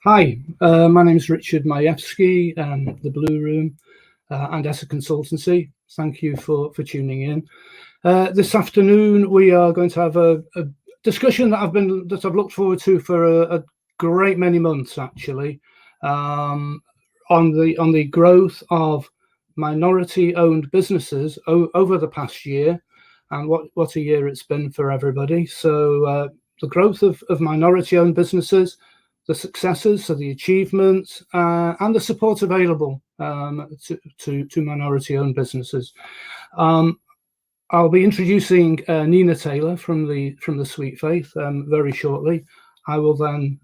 Hi, my name is Richard Majewski, the Blue Room and ESSA Consultancy. Thank you for tuning in. This afternoon, we are going to have a discussion that I've looked forward to for a great many months, actually, on the growth of minority-owned businesses over the past year, and what a year it's been for everybody. So the growth of minority-owned businesses, the successes, so the achievements, and the support available to minority-owned businesses. I'll be introducing Nina Taylor from the Sweet Faith very shortly. I will then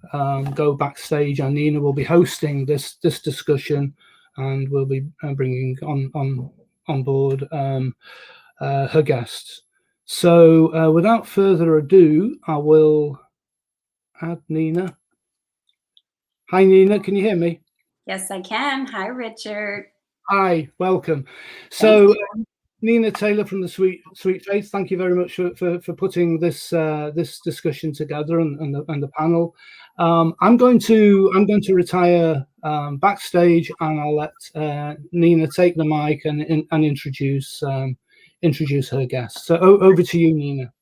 go backstage, and Nina will be hosting this discussion, and we'll be bringing on board her guests. So without further ado, I will add Nina. Hi, Nina. Can you hear me? Yes, I can. Hi, Richard. Hi, welcome. So, Nina Taylor from the Sweet Faith. Thank you very much for putting this discussion together and the panel. I'm going to retire backstage, and I'll let Nina take the mic and introduce her guests. So over to you, Nina.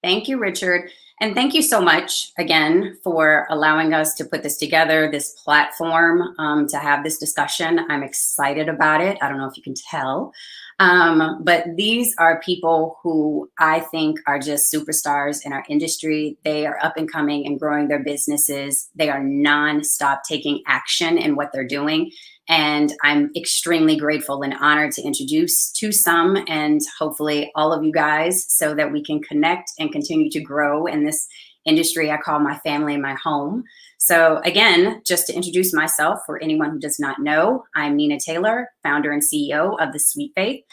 Thank you, Richard. And thank you so much again for allowing us to put this together, this platform, to have this discussion. I'm excited about it. I don't know if you can tell, but these are people who I think are just superstars in our industry. They are up and coming and growing their businesses. They are nonstop taking action in what they're doing. And I'm extremely grateful and honored to introduce to some and hopefully all of you guys so that we can connect and continue to grow in this industry I call my family and my home. So again, just to introduce myself for anyone who does not know, I'm Nina Taylor, founder and CEO of the Sweet Faith.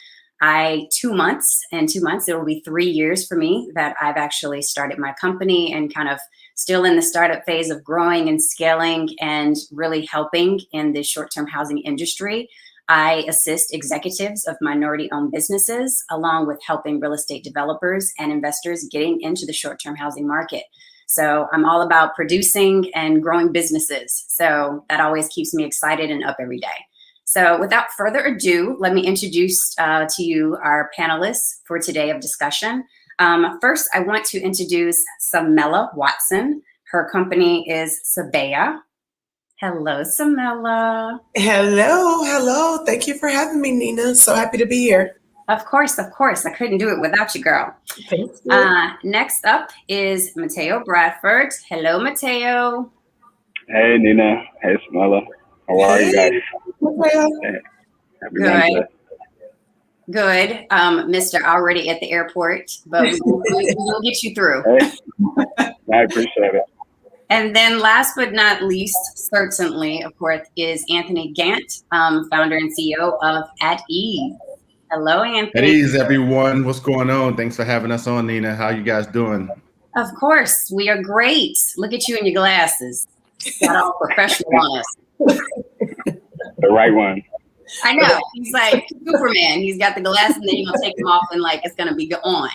In 2 months, it will be 3 years for me that I've actually started my company and kind of still in the startup phase of growing and scaling and really helping in the short-term housing industry. I assist executives of minority-owned businesses along with helping real estate developers and investors getting into the short-term housing market. So I'm all about producing and growing businesses. So that always keeps me excited and up every day. So without further ado, let me introduce to you our panelists for today of discussion. First, I want to introduce Samela Watson. Her company is Sabea. Hello, Samela. Hello. Thank you for having me, Nina. So happy to be here. Of course. I couldn't do it without you, girl. Thank you. Next up is Mateo Bradford. Hello, Mateo. Hey, Nina. Hey, Samela. How are you guys? Hey. Good. Mr. Already at the airport, but we'll get you through. Hey. I appreciate it. And then last but not least, certainly, of course, is Anthony Gant, founder and CEO of At Ease. Hello, Anthony. At Ease, everyone. What's going on? Thanks for having us on, Nina. How you guys doing? Of course. We are great. Look at you in your glasses. Got all professional on us. The right one. I know. He's like Superman. He's got the glasses and then you're going to take them off and like it's going to be on.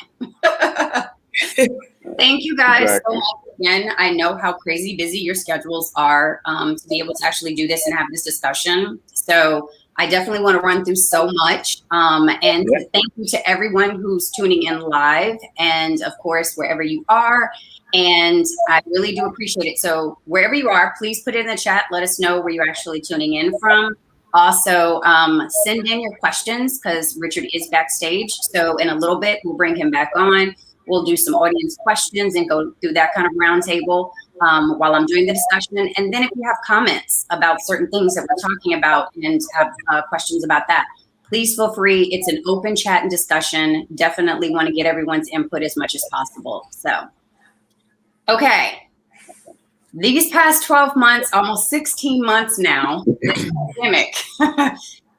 Thank you guys so much again. I know how crazy busy your schedules are to be able to actually do this and have this discussion. So I definitely want to run through so much. And thank you to everyone who's tuning in live and of course, wherever you are. And I really do appreciate it. So wherever you are, please put it in the chat. Let us know where you're actually tuning in from. Also, send in your questions because Richard is backstage. So in a little bit, we'll bring him back on. We'll do some audience questions and go through that kind of roundtable while I'm doing the discussion. And then if you have comments about certain things that we're talking about and have questions about that, please feel free. It's an open chat and discussion. Definitely want to get everyone's input as much as possible. So, okay. These past 12 months, almost 16 months now, the pandemic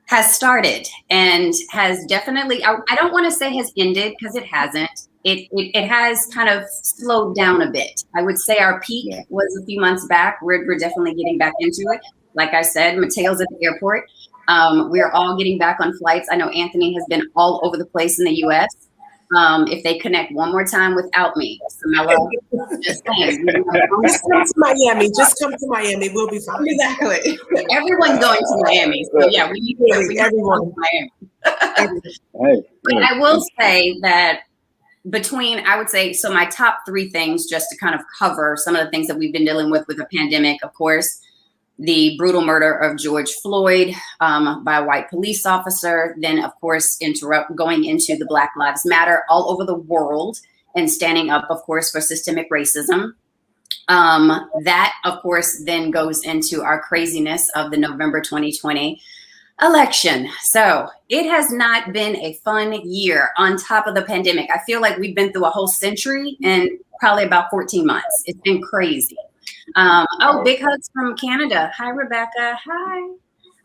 has started and has definitely, I don't want to say has ended because it hasn't. It has kind of slowed down a bit. I would say our peak was a few months back. We're definitely getting back into it. Like I said, Mateo's at the airport. We're all getting back on flights. I know Anthony has been all over the place in the US. if they connect one more time without me. Samela, just saying. Just come to Miami. Just come to Miami. We'll be fine. Exactly. Everyone's going to Miami. So yeah, we need to Everyone. come to Miami. Hey, But I will say that I would say, so my top 3 things, just to kind of cover some of the things that we've been dealing with the pandemic, of course, the brutal murder of George Floyd by a white police officer, then of course going into the Black Lives Matter all over the world and standing up, of course, for systemic racism. That, of course, then goes into our craziness of the November 2020 election. So it has not been a fun year on top of the pandemic. I feel like we've been through a whole century and probably about 14 months. It's been crazy. Big hugs from Canada. Hi, Rebecca. Hi.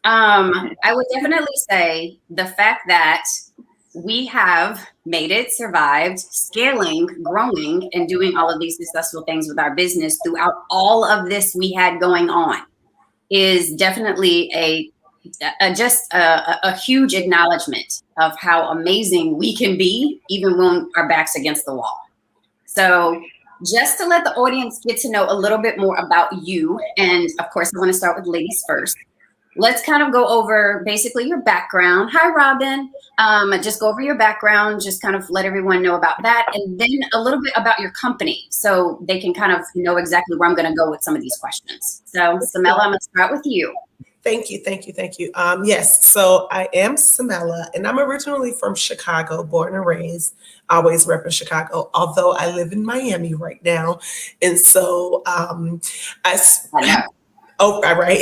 I would definitely say the fact that we have made it, survived, scaling, growing, and doing all of these successful things with our business throughout all of this we had going on is definitely a huge acknowledgement of how amazing we can be, even when our back's against the wall. So just to let the audience get to know a little bit more about you, and of course, I want to start with ladies first. Let's kind of go over basically your background. Hi, Robin. Just go over your background, just kind of let everyone know about that, and then a little bit about your company so they can kind of know exactly where I'm going to go with some of these questions. So, Samela, I'm going to start with you. Thank you. Yes, so I am Samela, and I'm originally from Chicago, born and raised, always repping Chicago, although I live in Miami right now. And so Oh, right.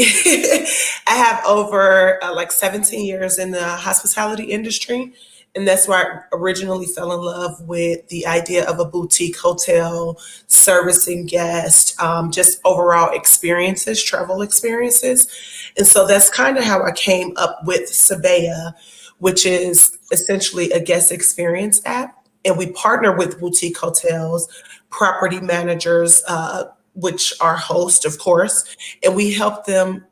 I have over 17 years in the hospitality industry. And that's where I originally fell in love with the idea of a boutique hotel, servicing guests, just overall experiences, travel experiences. And so that's kind of how I came up with Sabea, which is essentially a guest experience app. And we partner with boutique hotels, property managers, which are hosts, of course, and we help them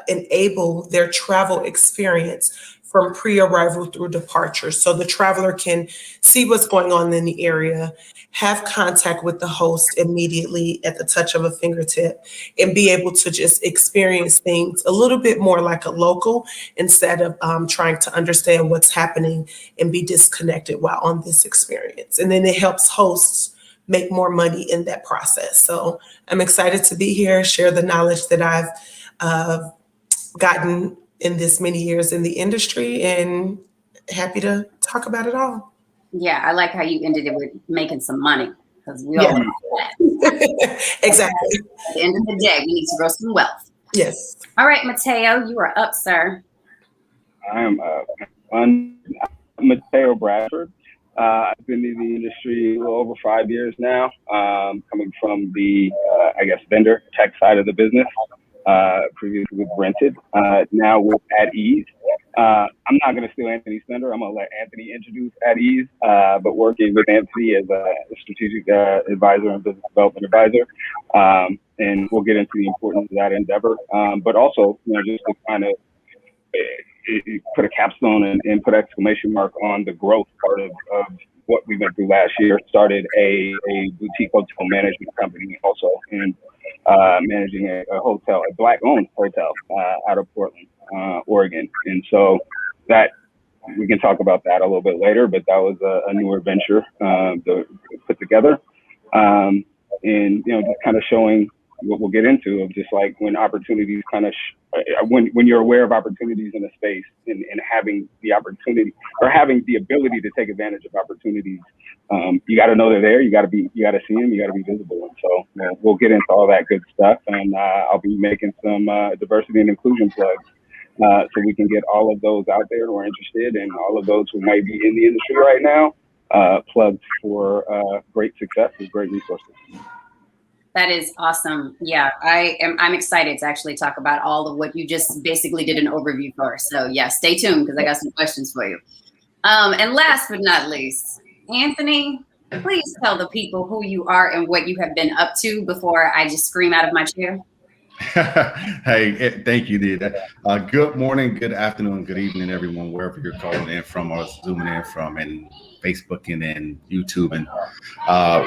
enable their travel experience from pre-arrival through departure. So the traveler can see what's going on in the area, have contact with the host immediately at the touch of a fingertip, and be able to just experience things a little bit more like a local instead of trying to understand what's happening and be disconnected while on this experience. And then it helps hosts make more money in that process. So I'm excited to be here, share the knowledge that I've gotten in this many years in the industry, and happy to talk about it all. Yeah, I like how you ended it with making some money, because we all want that. Exactly. At the end of the day, we need to grow some wealth. Yes. All right, Mateo, you are up, sir. I'm Mateo Bradford. I've been in the industry a little over 5 years now, coming from the, vendor tech side of the business, previously with Rented, now with At Ease. I'm not going to steal Anthony's thunder. I'm going to let Anthony introduce At Ease, but working with Anthony as a strategic advisor and business development advisor. And we'll get into the importance of that endeavor. But also, just to kind of put a capstone and put exclamation mark on the growth part of what we went through last year. Started a boutique hotel management company also, and managing a hotel, a Black-owned hotel out of Portland, Oregon. And so that, we can talk about that a little bit later, but that was a newer venture to put together. And, just kind of showing what we'll get into of just like when opportunities kind of, when you're aware of opportunities in a space and having the opportunity or having the ability to take advantage of opportunities, you got to know they're there. You got to see them. You got to be visible. And so we'll get into all that good stuff. And I'll be making some diversity and inclusion plugs so we can get all of those out there who are interested and all of those who might be in the industry right now, plugs for great success with great resources. That is awesome. Yeah, I'm excited to actually talk about all of what you just basically did an overview for. So yeah, stay tuned because I got some questions for you. And last but not least, Anthony, please tell the people who you are and what you have been up to before I just scream out of my chair. Hey, thank you, Nita. Good morning, good afternoon, good evening, everyone, wherever you're calling in from or zooming in from, and Facebooking and YouTube. And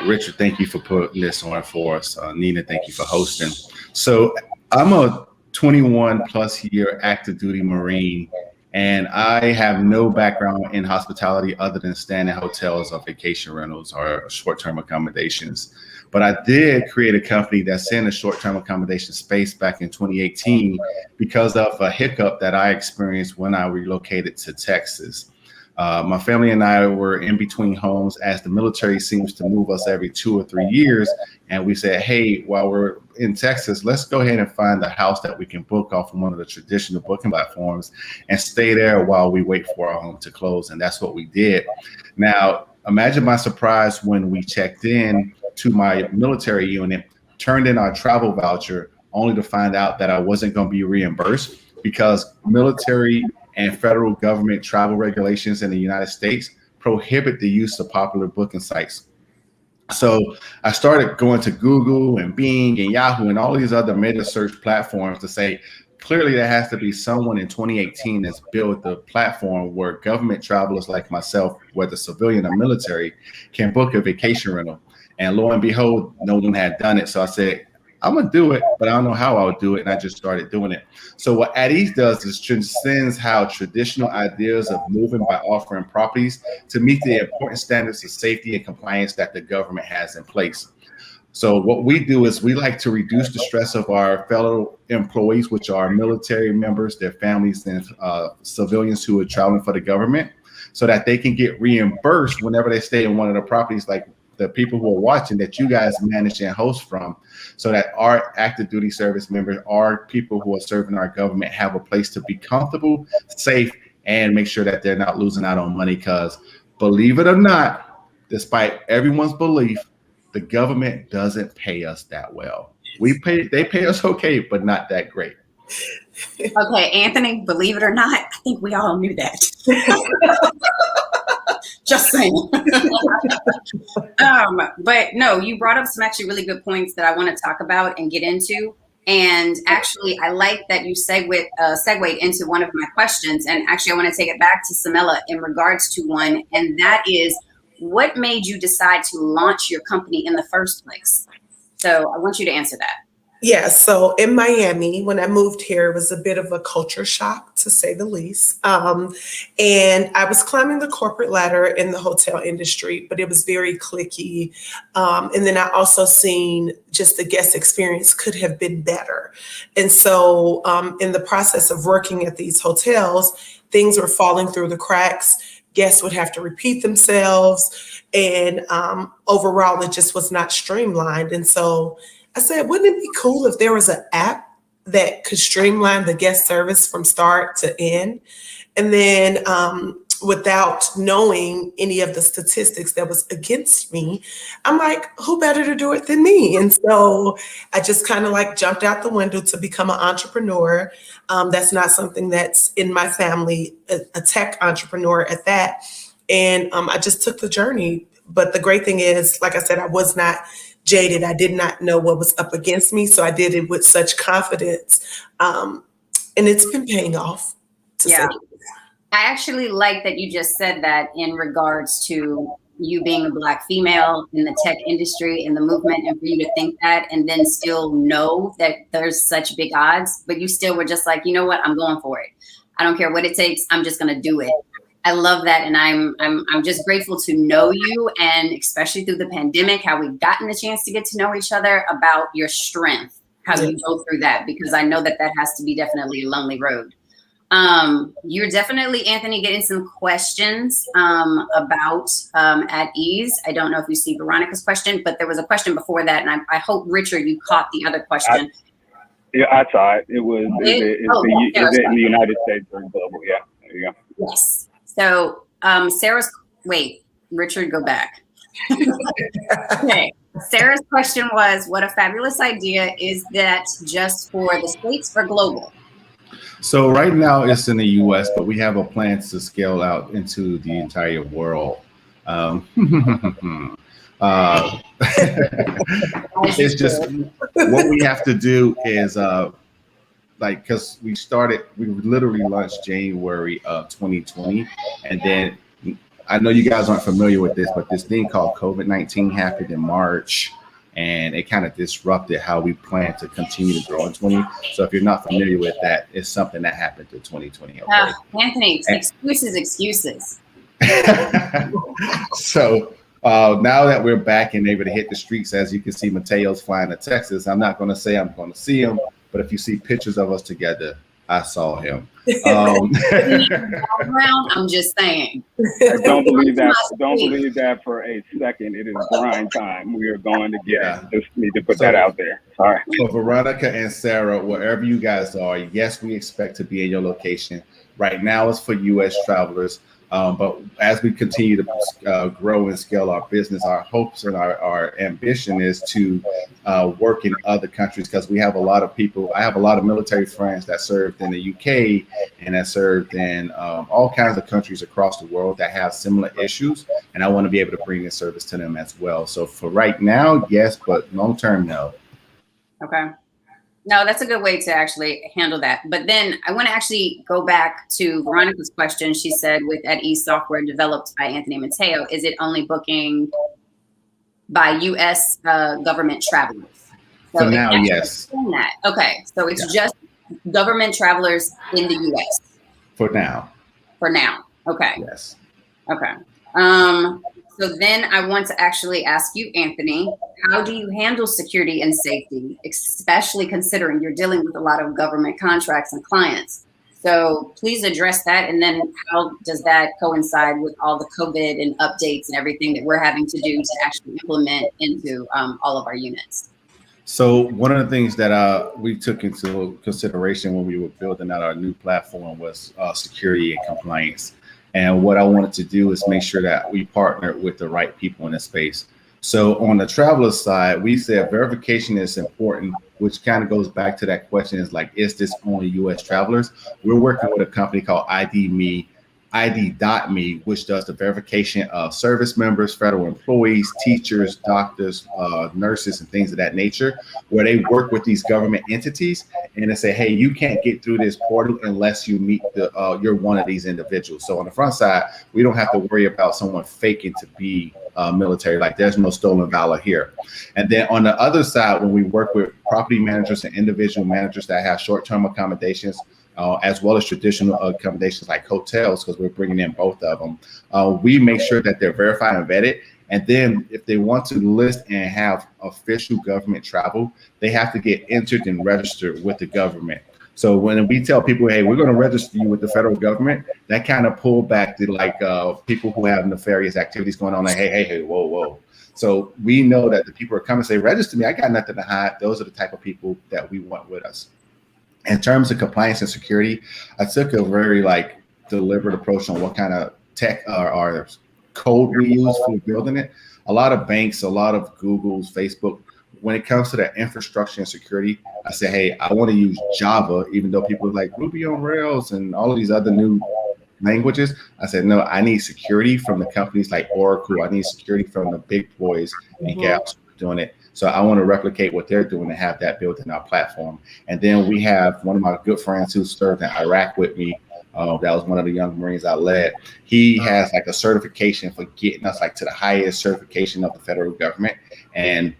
Richard, thank you for putting this on for us. Nina, thank you for hosting. So I'm a 21 plus year active duty Marine, and I have no background in hospitality other than staying in hotels or vacation rentals or short-term accommodations. But I did create a company that's in the short-term accommodation space back in 2018 because of a hiccup that I experienced when I relocated to Texas. My family and I were in between homes as the military seems to move us every 2 or 3 years. And we said, hey, while we're in Texas, let's go ahead and find a house that we can book off of one of the traditional booking platforms and stay there while we wait for our home to close. And that's what we did. Now, imagine my surprise when we checked in to my military unit, turned in our travel voucher, only to find out that I wasn't going to be reimbursed because military and federal government travel regulations in the United States prohibit the use of popular booking sites. So I started going to Google and Bing and Yahoo and all these other meta search platforms to say, clearly there has to be someone in 2018 that's built the platform where government travelers like myself, whether civilian or military, can book a vacation rental. And lo and behold, no one had done it. So I said, I'm gonna do it, but I don't know how I would do it. And I just started doing it. So what At Ease does is transcends how traditional ideas of moving by offering properties to meet the important standards of safety and compliance that the government has in place. So what we do is we like to reduce the stress of our fellow employees, which are military members, their families, and civilians who are traveling for the government, so that they can get reimbursed whenever they stay in one of the properties, like the people who are watching that you guys manage and host from, so that our active duty service members, our people who are serving our government, have a place to be comfortable, safe, and make sure that they're not losing out on money. Because believe it or not, despite everyone's belief, the government doesn't pay us that well. They pay us okay, but not that great. Okay, Anthony, believe it or not, I think we all knew that. Just saying. But no, you brought up some actually really good points that I want to talk about and get into. And actually, I like that you segued into one of my questions. And actually, I want to take it back to Samela in regards to one, and that is, what made you decide to launch your company in the first place? So I want you to answer that. Yeah, so in Miami, when I moved here, it was a bit of a culture shock, to say the least. And I was climbing the corporate ladder in the hotel industry, but it was very cliquey. And then I also seen just the guest experience could have been better. And so in the process of working at these hotels, things were falling through the cracks. Guests would have to repeat themselves. And overall, it just was not streamlined. And so I said, wouldn't it be cool if there was an app that could streamline the guest service from start to end? And then without knowing any of the statistics that was against me, I'm like, who better to do it than me? And so I just kind of like jumped out the window to become an entrepreneur. That's not something that's in my family, a tech entrepreneur at that. And I just took the journey. But the great thing is, like I said, I was not jaded. I did not know what was up against me. So I did it with such confidence. And it's been paying off. Yeah. I actually like that you just said that in regards to you being a Black female in the tech industry, in the movement, and for you to think that and then still know that there's such big odds, but you still were just like, you know what, I'm going for it. I don't care what it takes. I'm just going to do it. I love that. And I'm just grateful to know you, and especially through the pandemic, how we've gotten the chance to get to know each other, about your strength, how you go through that, because I know that that has to be definitely a lonely road. You're definitely, Anthony, getting some questions about At Ease. I don't know if you see Veronica's question, but there was a question before that, and I hope, Richard, you caught the other question. Yeah, I saw it. It was is it in the United States or global? Yeah, there you go. Yes. So Richard, go back. Okay. Sarah's question was, what a fabulous idea. Is that just for the States or global? So right now it's in the US, but we have a plan to scale out into the entire world. It's just what we have to do is like, because we literally launched January of 2020, and then I know you guys aren't familiar with this, but this thing called COVID-19 happened in March, and it kind of disrupted how we plan to continue to grow in 20. So if you're not familiar with that, it's something that happened in 2020. Okay? Anthony, excuses. So now that we're back and able to hit the streets, as you can see, Mateo's flying to Texas. I'm not going to say I'm going to see him, but if you see pictures of us together, I saw him. I'm just saying. Don't believe that for a second. It is grind time. We are going to get it. Just need to put that out there. All right. So Veronica and Sarah, wherever you guys are, yes, we expect to be in your location. Right now it's for U.S. travelers. But as we continue to grow and scale our business, our hopes and our ambition is to work in other countries, because we have a lot of people. I have a lot of military friends that served in the UK and that served in all kinds of countries across the world that have similar issues. And I want to be able to bring this service to them as well. So for right now, yes, but long term, no. Okay. No, that's a good way to actually handle that. But then I want to actually go back to Veronica's question. She said with at Ease software developed by Anthony Mateo, is it only booking by U.S. Government travelers? So for now, yes. That. Okay. So it's just government travelers in the U.S. For now. For now. Okay. Yes. Okay. So then I want to actually ask you, Anthony, how do you handle security and safety, especially considering you're dealing with a lot of government contracts and clients? So please address that. And then how does that coincide with all the COVID and updates and everything that we're having to do to actually implement into all of our units? So one of the things that we took into consideration when we were building out our new platform was security and compliance. And what I wanted to do is make sure that we partnered with the right people in the space. So on the traveler side, we said verification is important, which kind of goes back to that question is like, is this only US travelers? We're working with a company called ID.me, which does the verification of service members, federal employees, teachers, doctors, nurses, and things of that nature, where they work with these government entities and they say, hey, you can't get through this portal unless you meet you're one of these individuals. So on the front side, we don't have to worry about someone faking to be military. Like there's no stolen valor here. And then on the other side, when we work with property managers and individual managers that have short-term accommodations, as well as traditional accommodations like hotels, because we're bringing in both of them. We make sure that they're verified and vetted. And then if they want to list and have official government travel, they have to get entered and registered with the government. So when we tell people, hey, we're going to register you with the federal government, that kind of pull back to like people who have nefarious activities going on, like, hey, whoa. So we know that the people are coming and say, register me, I got nothing to hide. Those are the type of people that we want with us. In terms of compliance and security, I took a very deliberate approach on what kind of tech or code we use for building it. A lot of banks, a lot of Google's, Facebook, when it comes to that infrastructure and security, I say, hey, I want to use Java, even though people are like Ruby on Rails and all of these other new languages. I said, no, I need security from the companies like Oracle. I need security from the big boys and gals doing it. So I want to replicate what they're doing and have that built in our platform. And then we have one of my good friends who served in Iraq with me. That was one of the young Marines I led. He has a certification for getting us to the highest certification of the federal government. And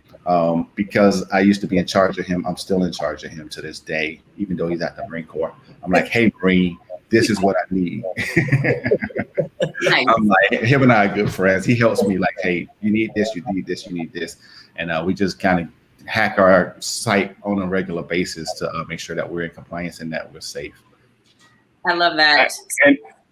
because I used to be in charge of him, I'm still in charge of him to this day, even though he's at the Marine Corps. I'm like, hey, Marine, this is what I need. Nice. I'm like, him and I are good friends. He helps me hey, you need this, you need this, you need this. And we just kind of hack our site on a regular basis to make sure that we're in compliance and that we're safe. I love that.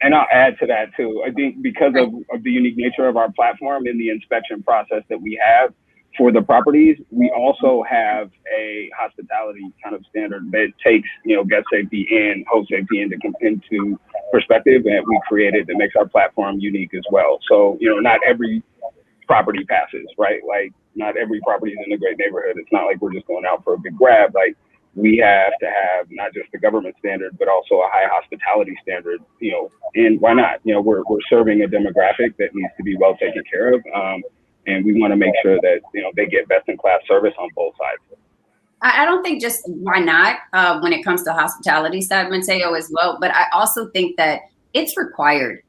And I'll add to that too. I think because of the unique nature of our platform and the inspection process that we have for the properties, we also have a hospitality kind of standard that takes, guest safety and host safety into perspective, and we created that makes our platform unique as well. So, not every property passes, right? Not every property is in a great neighborhood. It's not like we're just going out for a big grab. We have to have not just the government standard, but also a high hospitality standard, and why not? We're serving a demographic that needs to be well taken care of. And we want to make sure that, they get best in class service on both sides. I don't think just why not when it comes to hospitality side, Mateo, as well. But I also think that it's required.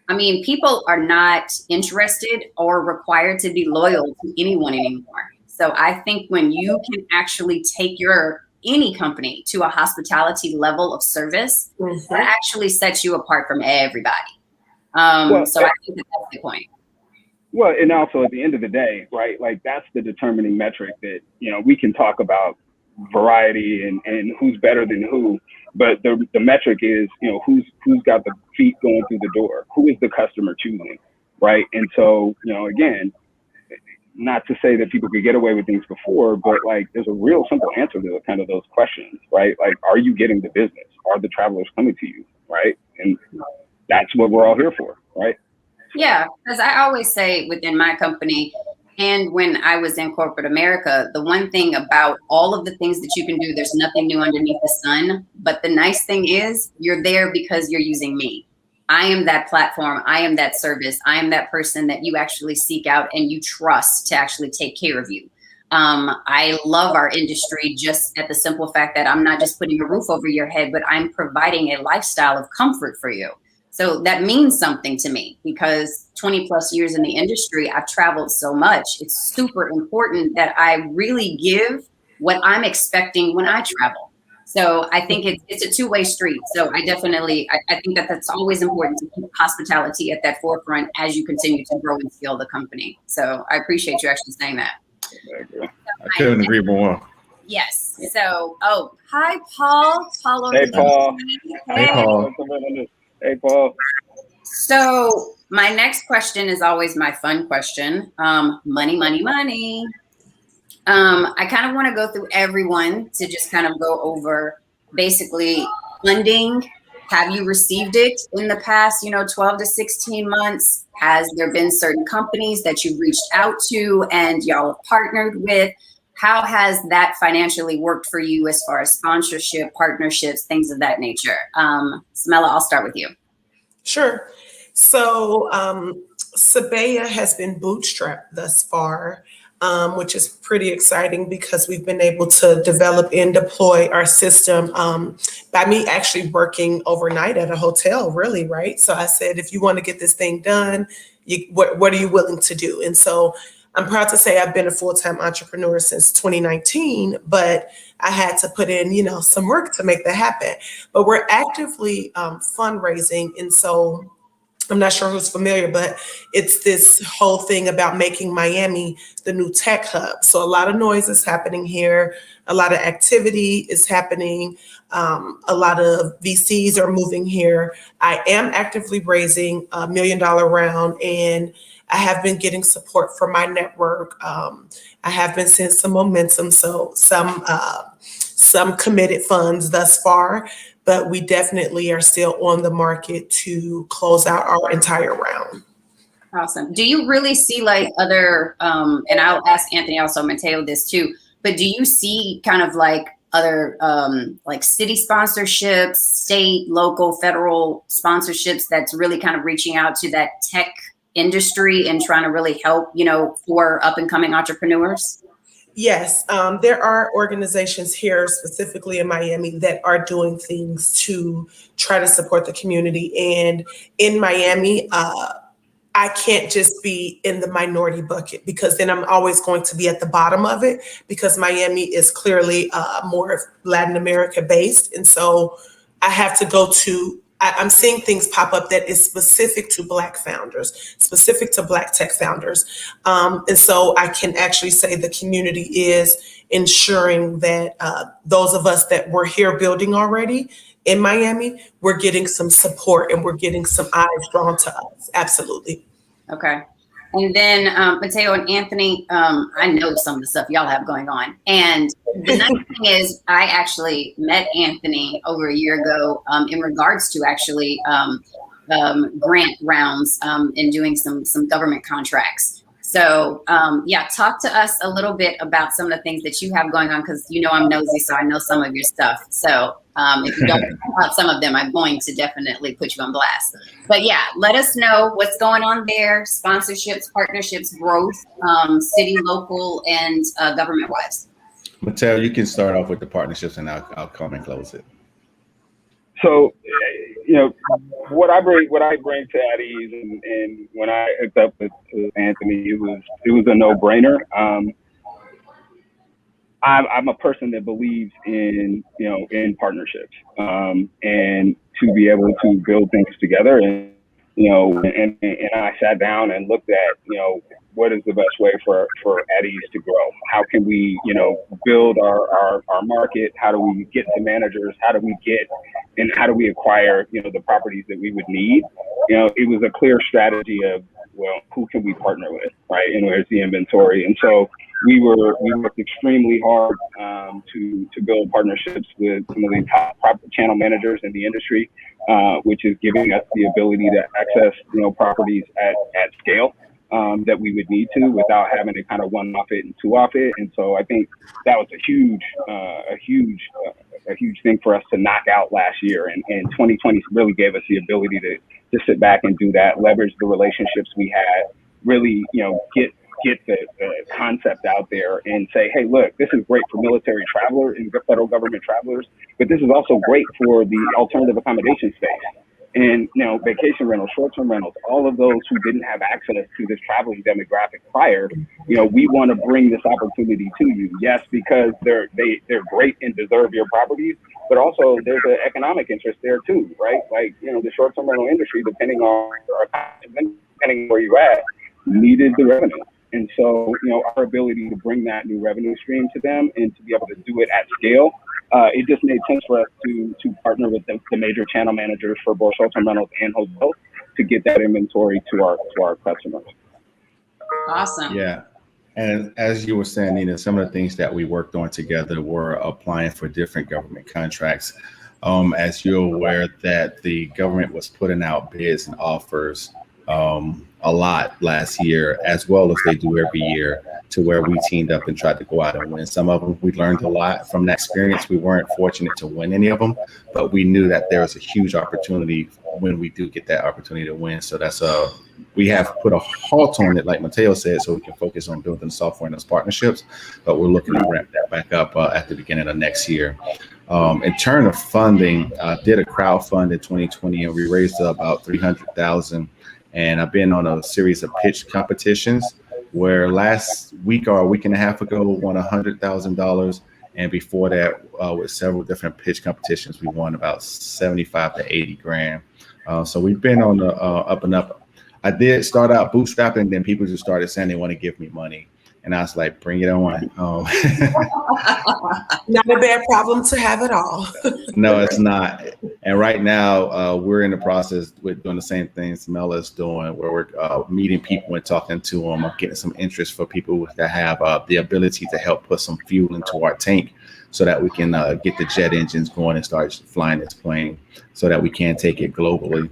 I mean, people are not interested or required to be loyal to anyone anymore. So I think when you can actually take any company to a hospitality level of service, that actually sets you apart from everybody. So I think that's the point. Well, and also at the end of the day, right, like that's the determining metric that, we can talk about variety and who's better than who, but the metric is, who's got the feet going through the door, who is the customer choosing, right? And so, again, not to say that people could get away with things before, but like there's a real simple answer to kind of those questions, right? Like, are you getting the business? Are the travelers coming to you, right? And that's what we're all here for, right? Yeah, because I always say within my company and when I was in corporate America, the one thing about all of the things that you can do, there's nothing new underneath the sun. But the nice thing is you're there because you're using me. I am that platform. I am that service. I am that person that you actually seek out and you trust to actually take care of you. I love our industry just at the simple fact that I'm not just putting a roof over your head, but I'm providing a lifestyle of comfort for you. So that means something to me because 20 plus years in the industry, I've traveled so much. It's super important that I really give what I'm expecting when I travel. So I think it's a two-way street. So I definitely, I think that that's always important to keep hospitality at that forefront as you continue to grow and scale the company. So I appreciate you actually saying that. I couldn't agree more. Yes. So, hi, Paul. Hey, Paul. Hey, Paul. Hey, Paul. So my next question is always my fun question. Money, money, money. I kind of want to go through everyone to just kind of go over basically funding. Have you received it in the past, 12 to 16 months? Has there been certain companies that you've reached out to and y'all have partnered with? How has that financially worked for you as far as sponsorship, partnerships, things of that nature? Samela, I'll start with you. Sure. So Sabea has been bootstrapped thus far, which is pretty exciting because we've been able to develop and deploy our system by me actually working overnight at a hotel, really, right? So I said, if you want to get this thing done, what are you willing to do? And so I'm proud to say I've been a full-time entrepreneur since 2019, but I had to put in, some work to make that happen. But we're actively fundraising. And so I'm not sure who's familiar, but it's this whole thing about making Miami the new tech hub. So a lot of noise is happening here. A lot of activity is happening. A lot of VCs are moving here. I am actively raising $1 million round, and I have been getting support from my network. I have been seeing some momentum, so some committed funds thus far, but we definitely are still on the market to close out our entire round. Awesome. Do you really see like other, and I'll ask Anthony also, Mateo, this too, but do you see kind of like other like city sponsorships, state, local, federal sponsorships that's really kind of reaching out to that tech industry and trying to really help, for up and coming entrepreneurs? Yes, there are organizations here, specifically in Miami, that are doing things to try to support the community. And in Miami, I can't just be in the minority bucket because then I'm always going to be at the bottom of it because Miami is clearly more Latin America based. And so I have to go to I'm seeing things pop up that is specific to Black founders, specific to Black tech founders. And so I can actually say the community is ensuring that those of us that were here building already in Miami, we're getting some support and we're getting some eyes drawn to us. Absolutely. Okay. And then Mateo and Anthony, I know some of the stuff y'all have going on. And the nice thing is I actually met Anthony over a year ago in regards to actually grant rounds and doing some government contracts. So talk to us a little bit about some of the things that you have going on, because I'm nosy, so I know some of your stuff. So if you don't know about some of them, I'm going to definitely put you on blast. But let us know what's going on there, sponsorships, partnerships, growth, city, local, and government-wise. Mateo, you can start off with the partnerships, and I'll come and close it. So, what I bring to At Ease, and when I hooked up with Anthony, it was a no-brainer. I'm a person that believes in partnerships, and to be able to build things together, and I sat down and looked at what is the best way for At Ease to grow. How can we build our market? How do we get to managers? How do we acquire the properties that we would need? It was a clear strategy of, well, who can we partner with, right? And where's the inventory? And so we worked extremely hard to build partnerships with some of the top channel managers in the industry, which is giving us the ability to access properties at scale that we would need to without having to kind of one off it and two off it. And so I think that was a huge thing for us to knock out last year. And 2020 really gave us the ability to sit back and do that, leverage the relationships we had, really get the concept out there and say, hey, look, this is great for military travelers and federal government travelers, but this is also great for the alternative accommodation space. And vacation rentals, short-term rentals, all of those who didn't have access to this traveling demographic prior, we want to bring this opportunity to you. Yes, because they're great and deserve your properties, but also there's an economic interest there too, right? Like the short-term rental industry, depending on where you're at, needed the revenue. And so, our ability to bring that new revenue stream to them and to be able to do it at scale, it just made sense for us to partner with the major channel managers for both short-term rentals and hotels to get that inventory to our customers. Awesome. Yeah. And as you were saying, Nina, some of the things that we worked on together were applying for different government contracts. As you're aware that the government was putting out bids and offers a lot last year, as well as they do every year, to where we teamed up and tried to go out and win. Some of them, we learned a lot from that experience. We weren't fortunate to win any of them, but we knew that there was a huge opportunity when we do get that opportunity to win. So that's we have put a halt on it, like Mateo said, so we can focus on building software and those partnerships, but we're looking to ramp that back up at the beginning of next year. In terms of funding, I did a crowdfund in 2020 and we raised about $300,000. And I've been on a series of pitch competitions where last week or a week and a half ago, we won $100,000. And before that, with several different pitch competitions, we won about 75 to 80 grand. So we've been on the up and up. I did start out bootstrapping, then people just started saying they want to give me money. And I was like, bring it on. Not a bad problem to have at all. No, it's not. And right now, we're in the process with doing the same things Mela's doing, where we're meeting people and talking to them, getting some interest for people that have the ability to help put some fuel into our tank so that we can get the jet engines going and start flying this plane so that we can take it globally.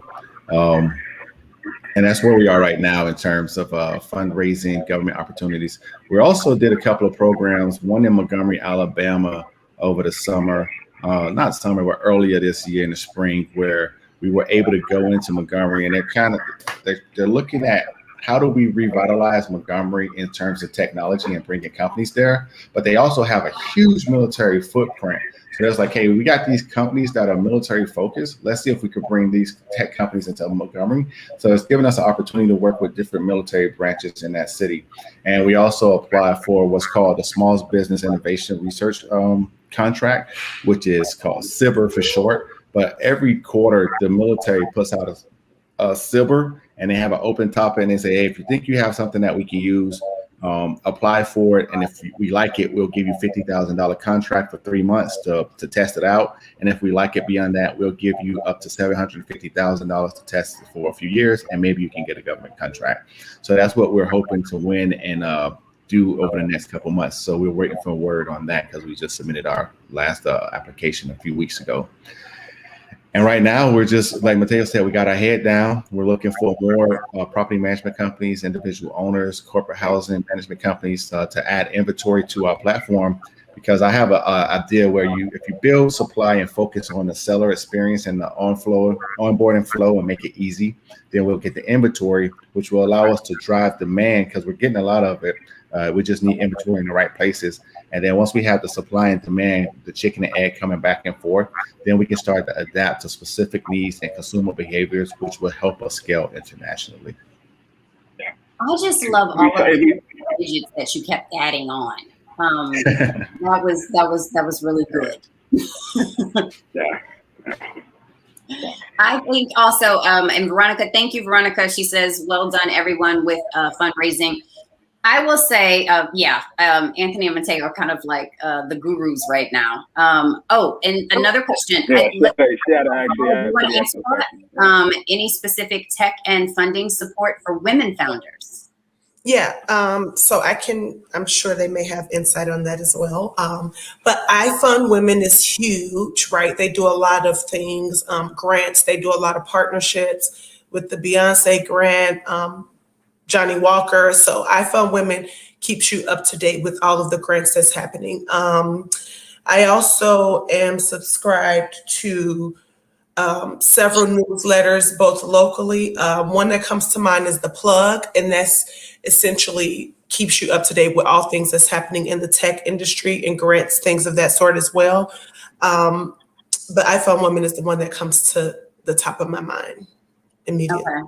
And that's where we are right now in terms of fundraising, government opportunities. We also did a couple of programs, one in Montgomery, Alabama over the summer, not summer, but earlier this year in the spring, where we were able to go into Montgomery, and they're looking at how do we revitalize Montgomery in terms of technology and bringing companies there. But they also have a huge military footprint. So it's like, hey, we got these companies that are military focused. Let's see if we could bring these tech companies into Montgomery. So it's given us an opportunity to work with different military branches in that city. And we also apply for what's called the Small Business Innovation Research contract, which is called SBIR for short. But every quarter, the military puts out a SBIR, and they have an open topic, and they say, hey, if you think you have something that we can use, apply for it, and if we like it, we'll give you $50,000 contract for 3 months to test it out. And if we like it beyond that, we'll give you up to $750,000 to test it for a few years, and maybe you can get a government contract. So that's what we're hoping to win and do over the next couple months. So we're waiting for word on that because we just submitted our last application a few weeks ago. And right now, we're just, like Mateo said, we got our head down. We're looking for more property management companies, individual owners, corporate housing management companies to add inventory to our platform. Because I have an idea where if you build supply and focus on the seller experience and the onboarding flow and make it easy, then we'll get the inventory, which will allow us to drive demand because we're getting a lot of it. We just need inventory in the right places. And then once we have the supply and demand, the chicken and egg coming back and forth, then we can start to adapt to specific needs and consumer behaviors, which will help us scale internationally. I just love all of the digits that you kept adding on. That was really good. Yeah. I think also, and Veronica, thank you, Veronica. She says, well done, everyone, with fundraising. I will say, Anthony and Mateo are kind of like the gurus right now. And another question. Any specific tech and funding support for women founders? Yeah, so I'm sure they may have insight on that as well. But iFund Women is huge, right? They do a lot of things, grants, they do a lot of partnerships with the Beyonce grant, Johnny Walker. So iFund Women keeps you up to date with all of the grants that's happening. I also am subscribed to several newsletters, both locally. One that comes to mind is The Plug, and that's essentially keeps you up to date with all things that's happening in the tech industry and grants, things of that sort as well. But iFund Women is the one that comes to the top of my mind immediately. Okay.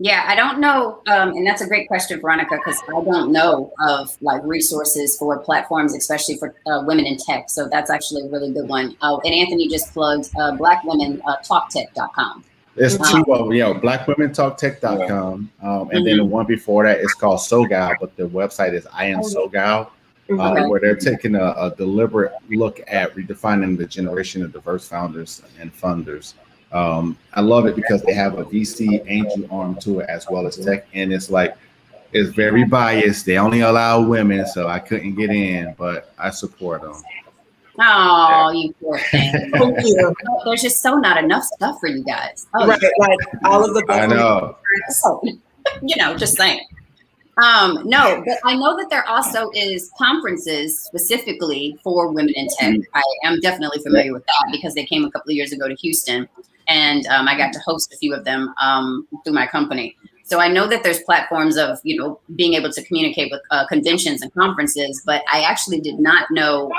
Yeah, I don't know, and that's a great question, Veronica, because I don't know of like resources for platforms, especially for women in tech. So that's actually a really good one. And Anthony just plugged blackwomentalktech.com. There's two of them, blackwomentalktech.com. And then the one before that is called SoGal, but the website is I Am SoGal, where they're taking a deliberate look at redefining the generation of diverse founders and funders. I love it because they have a VC angel arm to it as well as tech, and it's very biased. They only allow women, so I couldn't get in, but I support them. Oh, you poor thing. There's just not enough stuff for you guys. Right, like all of the. I know. Just saying. No, but I know that there also is conferences specifically for women in tech. I am definitely familiar with that because they came a couple of years ago to Houston, and I got to host a few of them through my company. So I know that there's platforms of, being able to communicate with conventions and conferences, but I actually did not know.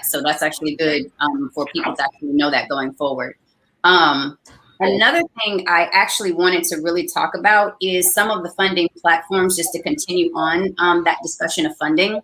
So that's actually good for people to actually know that going forward. Another thing I actually wanted to really talk about is some of the funding platforms, just to continue on that discussion of funding.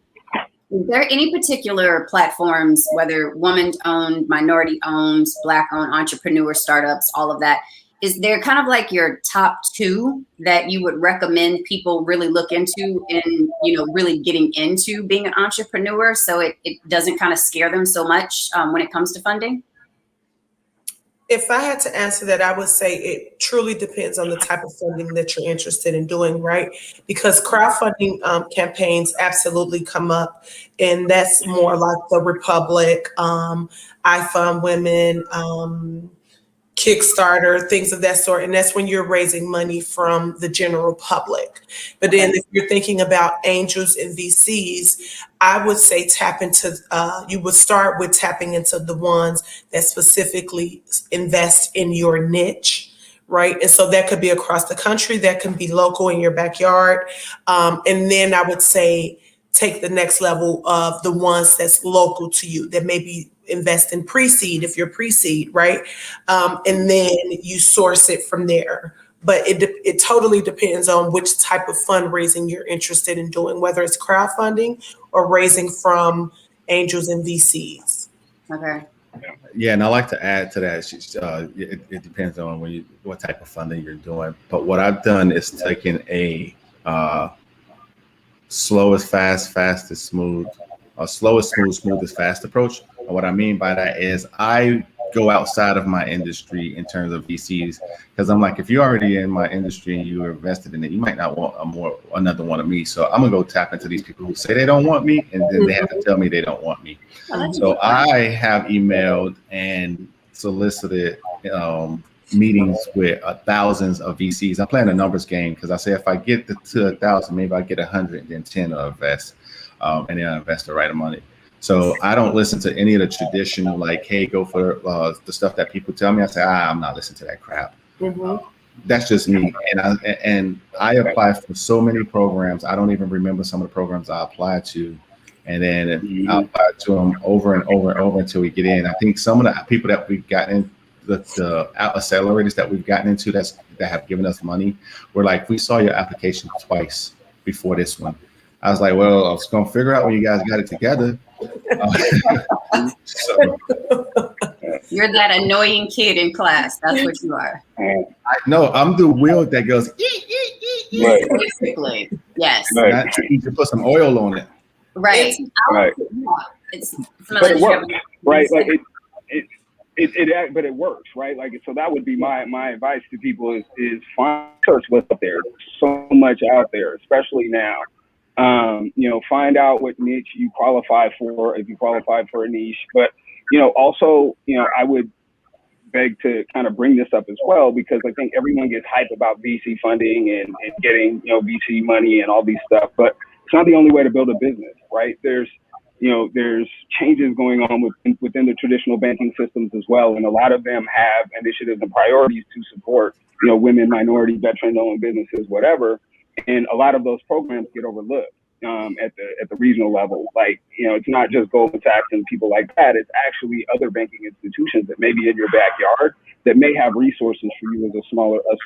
Is there any particular platforms, whether woman-owned, minority-owned, Black-owned entrepreneur startups, all of that, is there kind of like your top two that you would recommend people really look into in, really getting into being an entrepreneur so it doesn't kind of scare them so much when it comes to funding? If I had to answer that, I would say it truly depends on the type of funding that you're interested in doing, right? Because crowdfunding campaigns absolutely come up, and that's more like the Republic, iFund Women, Kickstarter, things of that sort. And that's when you're raising money from the general public. But then if you're thinking about angels and VCs, I would say you would start with tapping into the ones that specifically invest in your niche, right? And so that could be across the country, that can be local in your backyard. And then I would say take the next level of the ones that's local to you, that maybe invest in pre-seed if you're pre-seed, right? And then you source it from there. But it totally depends on which type of fundraising you're interested in doing, whether it's crowdfunding or raising from angels and VCs. Okay. Yeah, and I like to add to that. It depends on what type of funding you're doing. But what I've done is taken a slow is fast, fast is smooth, slow is smooth, smooth is fast approach. And what I mean by that is I go outside of my industry in terms of VCs, because I'm like, if you're already in my industry and you're invested in it, you might not want another one of me. So I'm gonna go tap into these people who say they don't want me, and then they have to tell me they don't want me. So I have emailed and solicited meetings with thousands of VCs. I'm playing a numbers game because I say if I get to 1,000, maybe I get 100, then 10 will invest, and then I invest the right amount. So I don't listen to any of the traditional, like, hey, go for the stuff that people tell me. I say, I'm not listening to that crap. that's just me. And I apply for so many programs. I don't even remember some of the programs I applied to. And then I apply to them over and over and over until we get in. I think some of the people that we've gotten, the accelerators that we've gotten into that have given us money, were like, we saw your application twice before this one. I was like, well, I was going to figure out when you guys got it together. So, You're that annoying kid in class. That's what you are. I'm the wheel that goes, Right. Basically, yes. Right. you should put some oil on it. Right. Right. It's But it works, right? Like but it works, right? Like, so that would be my advice to people is find search what's up there. There's so much out there, especially now. Find out what niche you qualify for, if you qualify for a niche. But, also, I would beg to kind of bring this up as well, because I think everyone gets hyped about VC funding and getting, VC money and all these stuff, but it's not the only way to build a business, right? There's changes going on within the traditional banking systems as well. And a lot of them have initiatives and priorities to support, women, minority, veteran-owned businesses, whatever. And a lot of those programs get overlooked at the regional level. Like, it's not just Goldman Sachs and people like that. It's actually other banking institutions that may be in your backyard that may have resources for you as a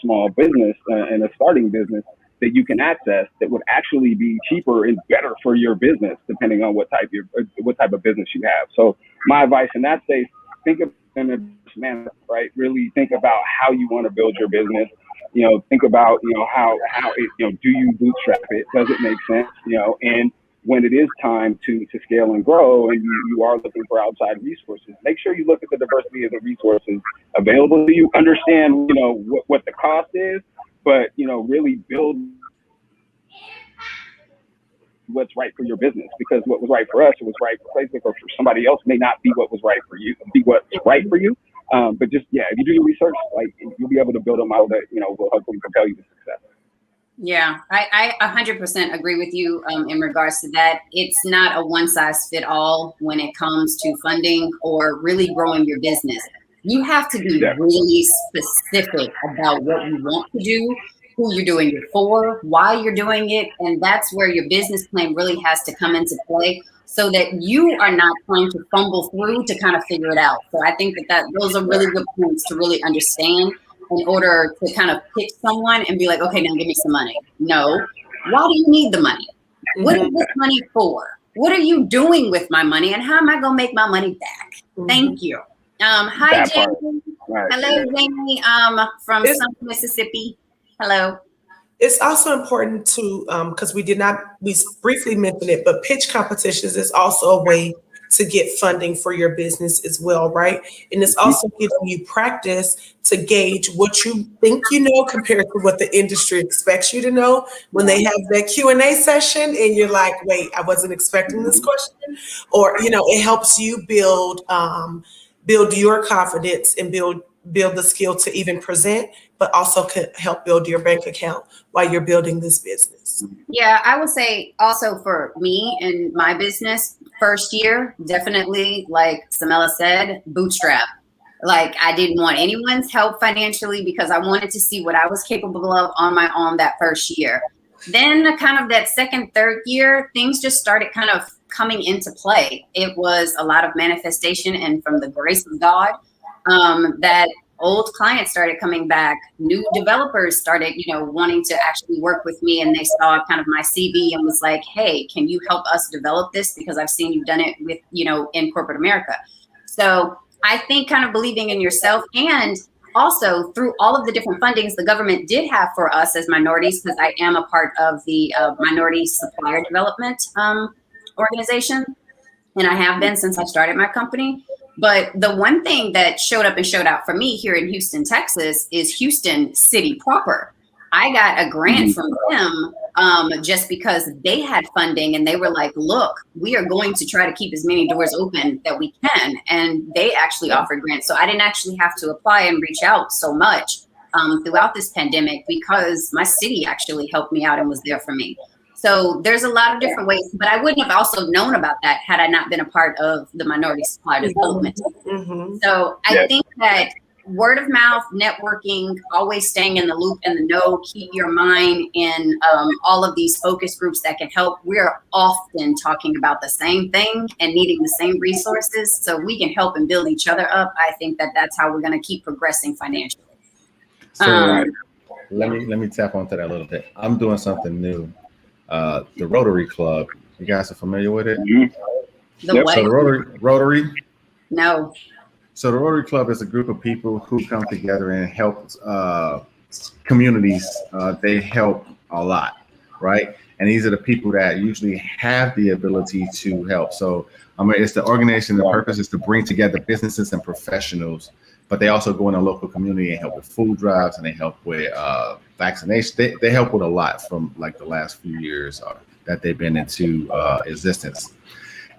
small business and a starting business that you can access that would actually be cheaper and better for your business, depending on what type of business you have. So my advice in that space, think of it in a manner, right? Really think about how you want to build your business. Think about, how it, do you bootstrap it? Does it make sense? And when it is time to scale and grow and you are looking for outside resources, make sure you look at the diversity of the resources available to you, understand, what the cost is, but, really build what's right for your business, because what was right for us, it was right for Facebook, or for somebody else may not be what was right for you, be what's right for you. But just, if you do your research, like, you'll be able to build a model that, will hopefully propel you to success. Yeah, I 100% agree with you in regards to that. It's not a one size fit all when it comes to funding or really growing your business. You have to be really specific about what you want to do, who you're doing it for, why you're doing it. And that's where your business plan really has to come into play, so that you are not trying to fumble through to kind of figure it out. So I think that those are really good points to really understand in order to kind of pick someone and be like, okay, now give me some money. No, why do you need the money? What is this money for? What are you doing with my money, and how am I gonna make my money back? Thank you. Hi, Jamie. Right. Hello, Jamie, from South Mississippi. Hello. It's also important to, because we briefly mentioned it, but pitch competitions is also a way to get funding for your business as well, right? And it's also giving you practice to gauge what you think you know compared to what the industry expects you to know. When they have that Q&A session and you're like, wait, I wasn't expecting this question. Or, it helps you build your confidence and build the skill to even present, but also could help build your bank account while you're building this business. Yeah, I would say also for me and my business, first year, definitely, like Samela said, bootstrap. Like, I didn't want anyone's help financially because I wanted to see what I was capable of on my own that first year. Then kind of that second, third year, things just started kind of coming into play. It was a lot of manifestation, and from the grace of God, that old clients started coming back. New developers started, wanting to actually work with me, and they saw kind of my CV and was like, hey, can you help us develop this? Because I've seen you've done it with, in corporate America. So I think kind of believing in yourself, and also through all of the different fundings the government did have for us as minorities, because I am a part of the Minority Supplier Development organization, and I have been since I started my company. But the one thing that showed up and showed out for me here in Houston, Texas, is Houston City proper. I got a grant from them just because they had funding, and they were like, look, we are going to try to keep as many doors open that we can. And they actually offered grants. So I didn't actually have to apply and reach out so much throughout this pandemic, because my city actually helped me out and was there for me. So there's a lot of different ways, but I wouldn't have also known about that had I not been a part of the Minority Supplier Development. So I think that word of mouth, networking, always staying in the loop and the know, keep your mind in all of these focus groups that can help. We're often talking about the same thing and needing the same resources, so we can help and build each other up. I think that that's how we're going to keep progressing financially. So let me tap onto that a little bit. I'm doing something new. The Rotary Club. You guys are familiar with it? The Yep. what? So the Rotary. No. So the Rotary Club is a group of people who come together and help communities. They help a lot, right? And these are the people that usually have the ability to help. So it's the organization. The purpose is to bring together businesses and professionals, but they also go in a local community and help with food drives, and they help with vaccination. They help with a lot from like the last few years that they've been into existence.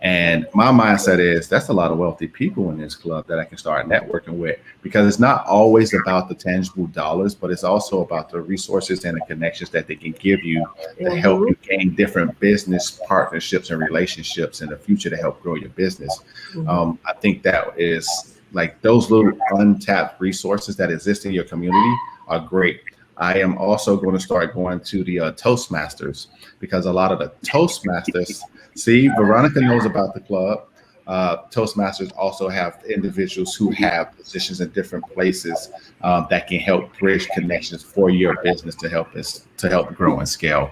And my mindset is that's a lot of wealthy people in this club that I can start networking with, because it's not always about the tangible dollars, but it's also about the resources and the connections that they can give you to help you gain different business partnerships and relationships in the future to help grow your business. I think that is like those little untapped resources that exist in your community are great. I am also going to start going to the Toastmasters, because a lot of the Toastmasters, see, Veronica knows about the club. Toastmasters also have individuals who have positions in different places that can help bridge connections for your business to help grow and scale.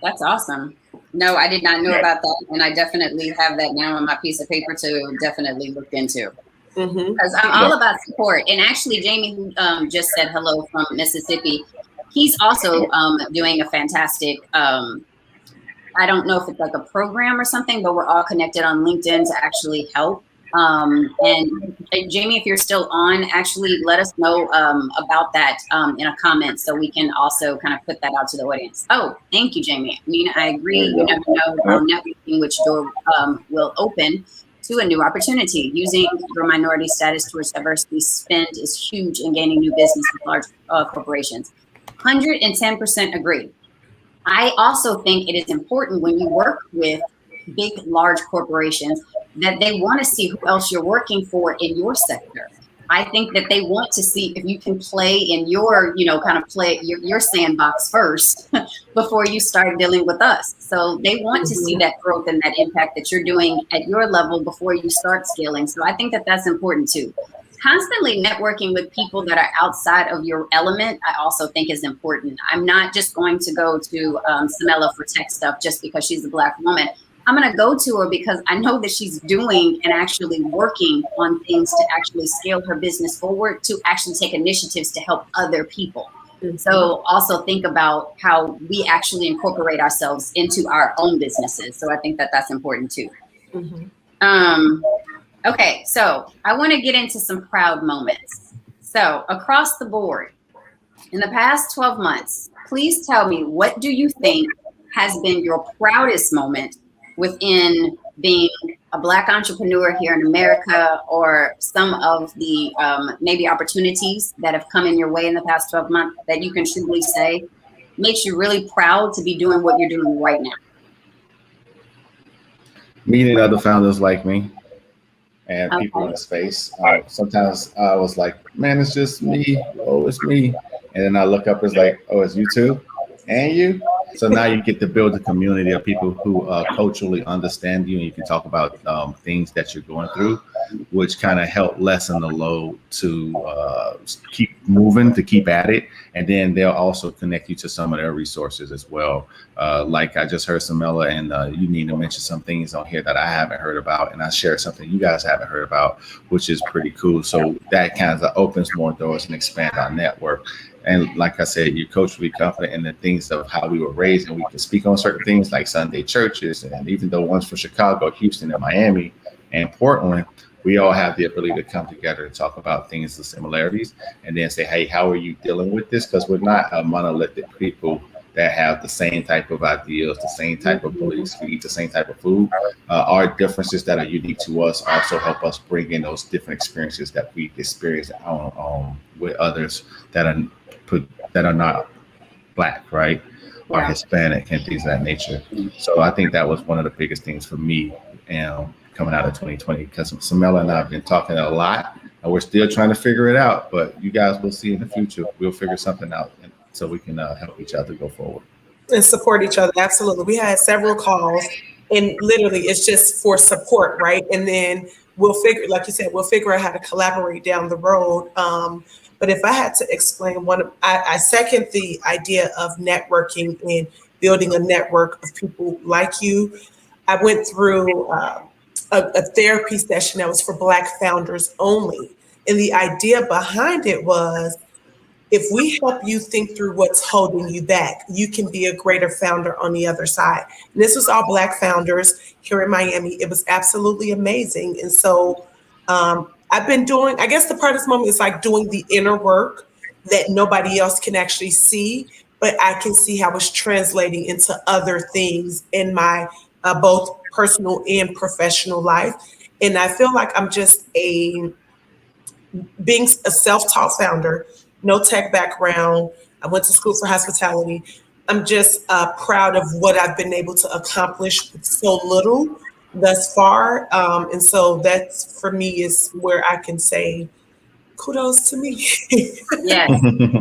That's awesome. No, I did not know about that, and I definitely have that now on my piece of paper to definitely look into. Because I'm all about support. And actually, Jamie, who just said hello from Mississippi, he's also doing a fantastic, I don't know if it's like a program or something, but we're all connected on LinkedIn to actually help. And Jamie, if you're still on, actually let us know about that in a comment, so we can also kind of put that out to the audience. Oh, thank you, Jamie. I mean, I agree. You never know networking which door will open to a new opportunity. Using your minority status towards diversity spend is huge in gaining new business with large corporations. 110% agree. I also think it is important when you work with big, large corporations that they want to see who else you're working for in your sector. I think that they want to see if you can play in your, kind of play your sandbox first before you start dealing with us. So they want to see that growth and that impact that you're doing at your level before you start scaling. So I think that that's important too. Constantly networking with people that are outside of your element, I also think is important. I'm not just going to go to Samela for tech stuff just because she's a Black woman. I'm going to go to her because I know that she's doing and actually working on things to actually scale her business forward, to actually take initiatives to help other people. So also think about how we actually incorporate ourselves into our own businesses. So I think that that's important too. Okay, so I want to get into some proud moments. So across the board, in the past 12 months, please tell me, what do you think has been your proudest moment within being a Black entrepreneur here in America, or some of the maybe opportunities that have come in your way in the past 12 months that you can truly say makes you really proud to be doing what you're doing right now? Meeting other founders like me and people in the space. Sometimes I was like, man, it's just me. Oh, it's me. And then I look up, it's like, oh, it's you too? And you? So now you get to build a community of people who culturally understand you, and you can talk about things that you're going through, which kind of help lessen the load to keep moving, to keep at it. And then they'll also connect you to some of their resources as well. Like I just heard Samela and you need to mention some things on here that I haven't heard about, and I shared something you guys haven't heard about, which is pretty cool. So that kind of opens more doors and expand our network. And like I said, you're culturally confident in the things of how we were raised, and we can speak on certain things like Sunday churches. And even though one's from Chicago, Houston, and Miami, and Portland, we all have the ability to come together and talk about things, the similarities, and then say, hey, how are you dealing with this? Because we're not a monolithic people that have the same type of ideals, the same type of beliefs, we eat the same type of food. Our differences that are unique to us also help us bring in those different experiences that we experience with others that are not Black, right? Or Hispanic and things of that nature. So I think that was one of the biggest things for me coming out of 2020, because Samela and I have been talking a lot We're still trying to figure it out, but you guys will see in the future. We'll figure something out so we can help each other go forward. And support each other. Absolutely. We had several calls, and literally it's just for support, right? And then we'll figure, like you said, we'll figure out how to collaborate down the road. But if I had to explain I second the idea of networking and building a network of people like you. I went through a therapy session that was for Black founders only. And the idea behind it was, if we help you think through what's holding you back, you can be a greater founder on the other side. And this was all Black founders here in Miami. It was absolutely amazing. And so I've been doing, I guess the proudest moment is like doing the inner work that nobody else can actually see, but I can see how it's translating into other things in my both personal and professional life. And I feel like I'm just being a self-taught founder, no tech background. I went to school for hospitality. I'm just proud of what I've been able to accomplish with so little thus far. And so that's, for me, is where I can say kudos to me. Yes.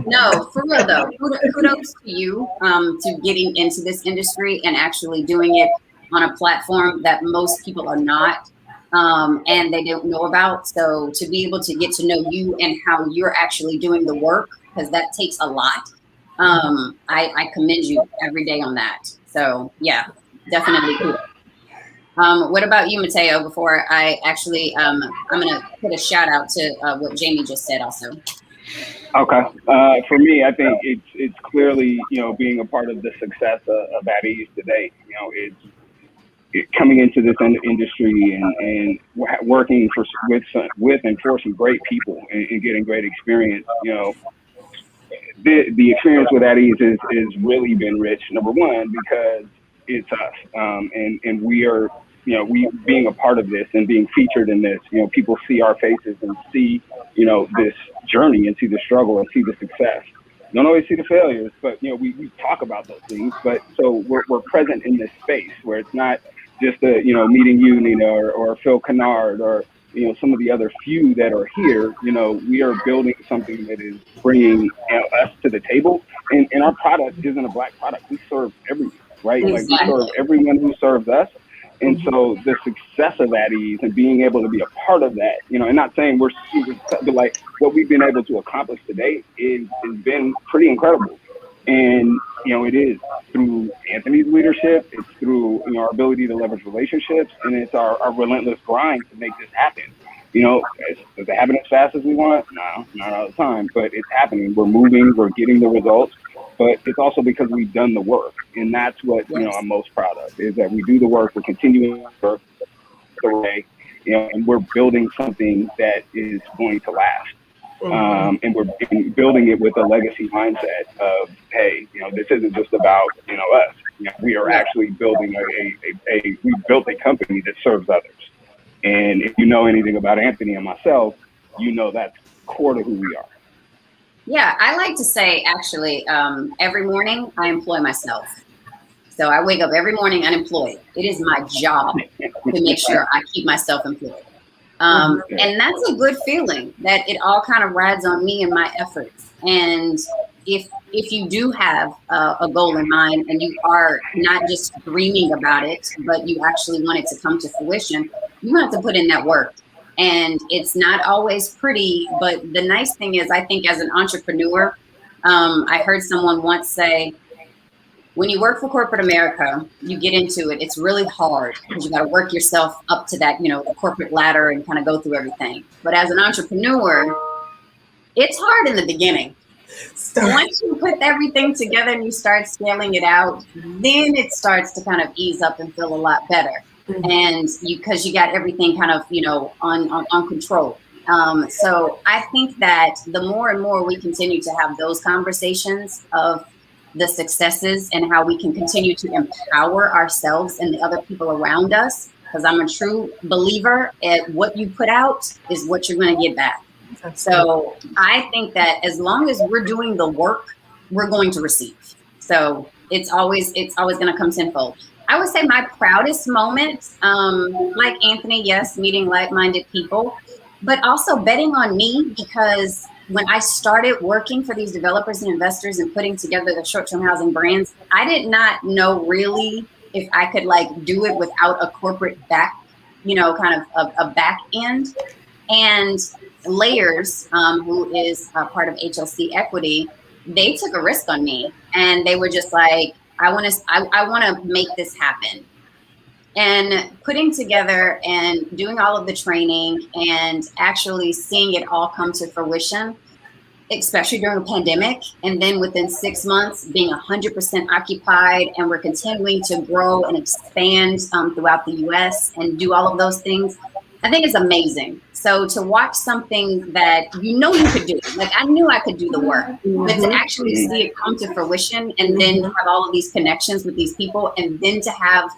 No, for real though. Kudos to you to getting into this industry and actually doing it on a platform that most people are not. And they don't know about. So to be able to get to know you and how you're actually doing the work, because that takes a lot. I commend you every day on that. So yeah, definitely cool. What about you, Mateo? Before I actually, I'm gonna put a shout out to what Jamie just said also. Okay. For me, I think it's clearly, being a part of the success of At Ease today. It's coming into this industry and working with and for some great people and getting great experience. The experience with At Ease is really been rich. Number one, because it's us, and we are, we being a part of this and being featured in this. People see our faces and see, this journey and see the struggle and see the success. Don't always see the failures, but we talk about those things. But so we're present in this space where it's not just meeting you, Nina, or Phil Kennard, or some of the other few that are here. We are building something that is bringing us to the table, and our product isn't a Black product. We serve everyone, right? Exactly. Like, we serve everyone who serves us. And so the success of At Ease and being able to be a part of that, and not saying we're super, but like what we've been able to accomplish today has been pretty incredible. And, it is through Anthony's leadership, it's through, our ability to leverage relationships, and it's our relentless grind to make this happen. Does it happen as fast as we want? No, not all the time, but it's happening. We're moving, we're getting the results, but it's also because we've done the work. And that's what, I'm most proud of, is that we do the work, we're continuing to work the way, and we're building something that is going to last. And we're building it with a legacy mindset of, hey, this isn't just about, us. We are actually building we built a company that serves others. And if you know anything about Anthony and myself, that's core to who we are. Yeah, I like to say, actually, every morning I employ myself. So I wake up every morning unemployed. It is my job to make sure I keep myself employed. And that's a good feeling, that it all kind of rides on me and my efforts. And if you do have a goal in mind and you are not just dreaming about it, but you actually want it to come to fruition, you have to put in that work. And it's not always pretty, but the nice thing is, I think as an entrepreneur, I heard someone once say, when you work for corporate America, you get into it, it's really hard because you got to work yourself up to that, the corporate ladder and kind of go through everything. But as an entrepreneur, it's hard in the beginning. Once you put everything together and you start scaling it out, then it starts to kind of ease up and feel a lot better. And because you got everything kind of, on control. So I think that the more and more we continue to have those conversations of the successes and how we can continue to empower ourselves and the other people around us, because I'm a true believer at what you put out is what you're going to get back. So I think that as long as we're doing the work, we're going to receive. So it's always going to come tenfold. I would say my proudest moment, like Anthony, yes, meeting like-minded people, but also betting on me, because when I started working for these developers and investors and putting together the short-term housing brands, I did not know really if I could like do it without a corporate back, kind of a back end. And Layers, who is a part of HLC Equity, they took a risk on me, and they were just like, I want to make this happen. And putting together and doing all of the training and actually seeing it all come to fruition, especially during a pandemic, and then within 6 months being 100% occupied, and we're continuing to grow and expand throughout the US and do all of those things, I think it's amazing. So to watch something that you could do, like I knew I could do the work, but to actually see it come to fruition, and then have all of these connections with these people, and then to have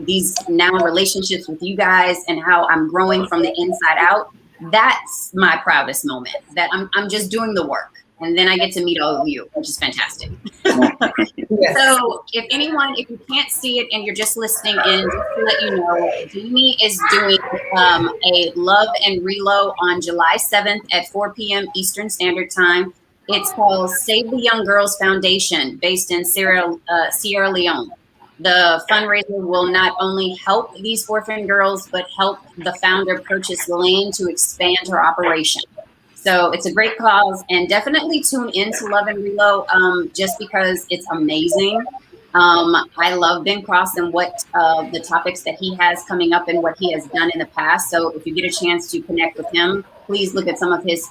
these now relationships with you guys, and how I'm growing from the inside out, that's my proudest moment, that I'm just doing the work. And then I get to meet all of you, which is fantastic. Yes. So if you can't see it and you're just listening in, just to let you know, Jamie is doing a Love and Reload on July 7th at 4 p.m. Eastern Standard Time. It's called Save the Young Girls Foundation, based in Sierra Leone. The fundraiser will not only help these orphan girls, but help the founder purchase land to expand her operation. So it's a great cause, and definitely tune into Love and Reload, just because it's amazing. I love Ben Cross and what the topics that he has coming up and what he has done in the past. So if you get a chance to connect with him, please look at some of his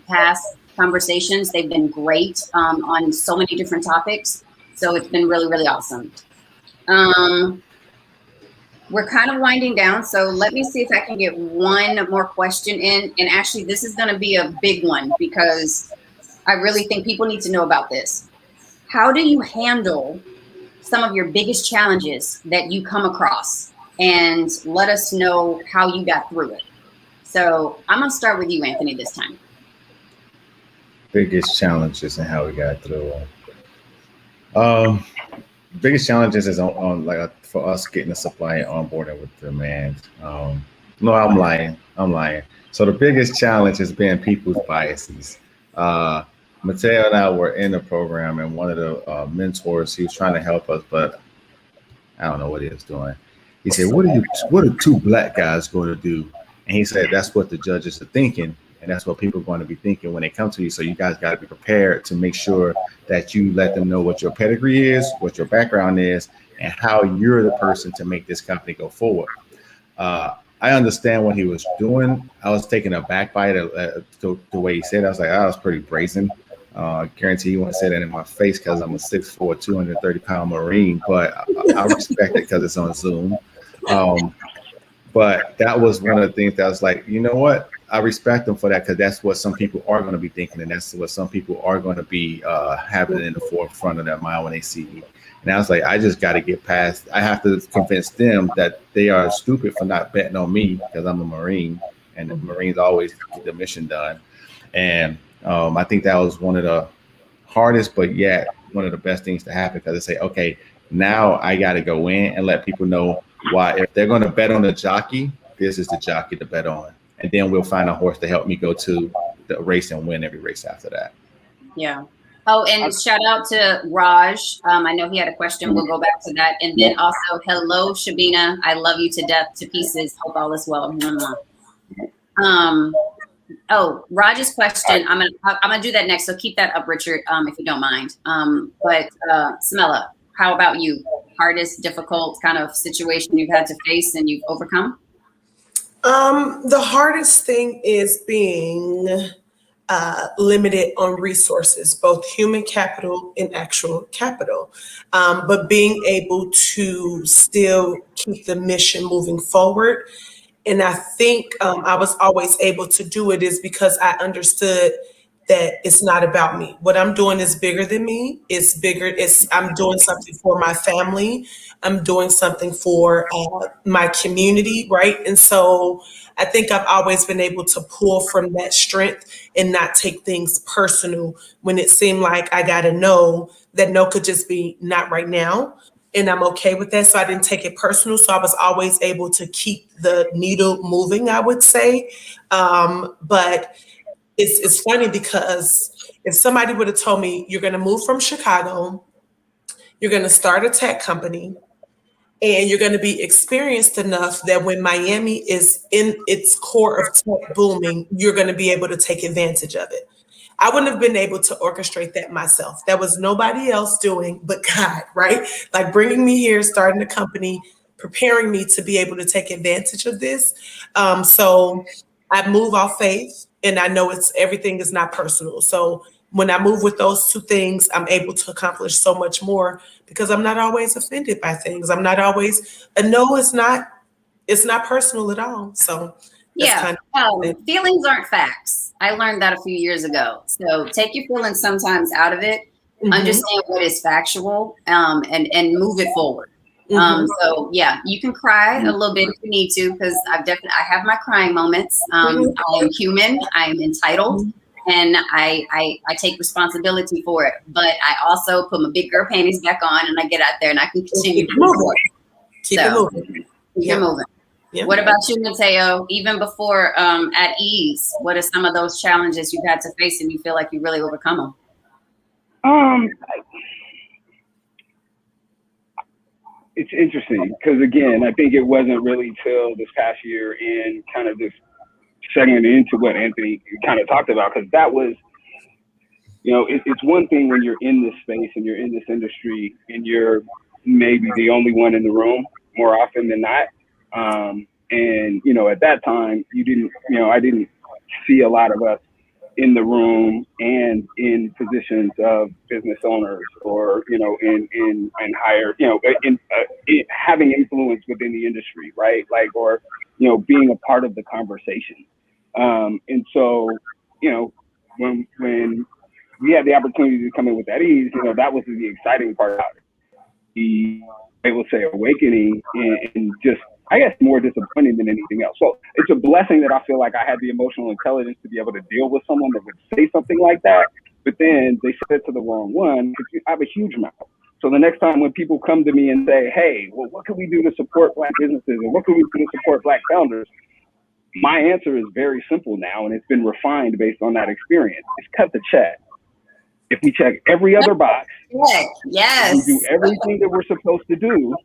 past conversations. They've been great on so many different topics. So it's been really, really awesome. We're kind of winding down, so let me see if I can get one more question in. And actually, this is going to be a big one, because I really think people need to know about this. How do you handle some of your biggest challenges that you come across? And let us know how you got through it. So I'm going to start with you, Anthony, this time. Biggest challenges and how we got through them. Biggest challenges is on like for us getting the supply on board with demand. No, I'm lying. So the biggest challenge has been people's biases. Mateo and I were in the program, and one of the mentors, he was trying to help us, but I don't know what he was doing. He said, what are two black guys going to do? And he said, that's what the judges are thinking. And that's what people are going to be thinking when they come to you. So you guys got to be prepared to make sure that you let them know what your pedigree is, what your background is, and how you're the person to make this company go forward. I understand what he was doing. I was taken aback by it, the way he said it. I was like, I was pretty brazen. I guarantee you won't say that in my face, because I'm a 6'4", 230-pound Marine, but I respect it because it's on Zoom. But that was one of the things that I was like, you know what? I respect them for that, because that's what some people are going to be thinking, and that's what some people are going to be having in the forefront of their mind when they see me. And I was like, I just got to get past. I have to convince them that they are stupid for not betting on me, because I'm a Marine, and the Marines always get the mission done. And I think that was one of the hardest, but yet one of the best things to happen, because they say, okay, now I got to go in and let people know why. If they're going to bet on the jockey, this is the jockey to bet on. And then we'll find a horse to help me go to the race and win every race after that. Yeah. Oh, and shout out to Raj. I know he had a question. We'll go back to that. And then also, hello, Shabina. I love you to death, to pieces. Hope all is well. Oh, Raj's question. I'm gonna do that next. So keep that up, Richard, if you don't mind. But Samela, how about you? Hardest, difficult kind of situation you've had to face and you've overcome? The hardest thing is being limited on resources, both human capital and actual capital, but being able to still keep the mission moving forward. And I think I was always able to do it is because I understood that it's not about me. What I'm doing is bigger than me. It's bigger. I'm doing something for my family. I'm doing something for my community, right? And so I think I've always been able to pull from that strength and not take things personal when it seemed like I got to know that no could just be not right now. and I'm okay with that. So I didn't take it personal. So I was always able to keep the needle moving, I would say. But it's funny because if somebody would have told me you're going to move from Chicago, you're going to start a tech company, and you're going to be experienced enough that when Miami is in its core of tech booming, you're going to be able to take advantage of it. I wouldn't have been able to orchestrate that myself. That was nobody else doing but God, right? Like bringing me here, starting a company, preparing me to be able to take advantage of this. So I move off faith, and I know everything is not personal. So when I move with those two things, I'm able to accomplish so much more because I'm not always offended by things. I'm not always it's not personal at all. So yeah, feelings aren't facts. I learned that a few years ago. So take your feelings sometimes out of it, understand what is factual, and move it forward. So yeah, you can cry a little bit if you need to, because I have my crying moments. I am human. I am entitled. And I take responsibility for it, but I also put my big girl panties back on, and I get out there and I can continue to move forward. Keep it moving. Keep it moving. Yep. What about you, Mateo? Even before At Ease, what are some of those challenges you've had to face and you feel like you really overcome them? It's interesting because, again, I think it wasn't really till this past year and kind of this segment into what Anthony kind of talked about, because that was, it's one thing when you're in this space and you're in this industry and you're maybe the only one in the room more often than not. And, at that time I didn't see a lot of us in the room and in positions of business owners or, in higher, having influence within the industry, right? Like, or, being a part of the conversation. And so, when we had the opportunity to come in with At Ease, that was the exciting part about it. I will say awakening and just, I guess, more disappointing than anything else. So it's a blessing that I feel like I had the emotional intelligence to be able to deal with someone that would say something like that, but then they said to the wrong one, because I have a huge mouth. So the next time when people come to me and say, hey, well, what can we do to support Black businesses, or what can we do to support Black founders? My answer is very simple now, and it's been refined based on that experience. It's cut the check. If we check every other box, yes, we do everything that we're supposed to do.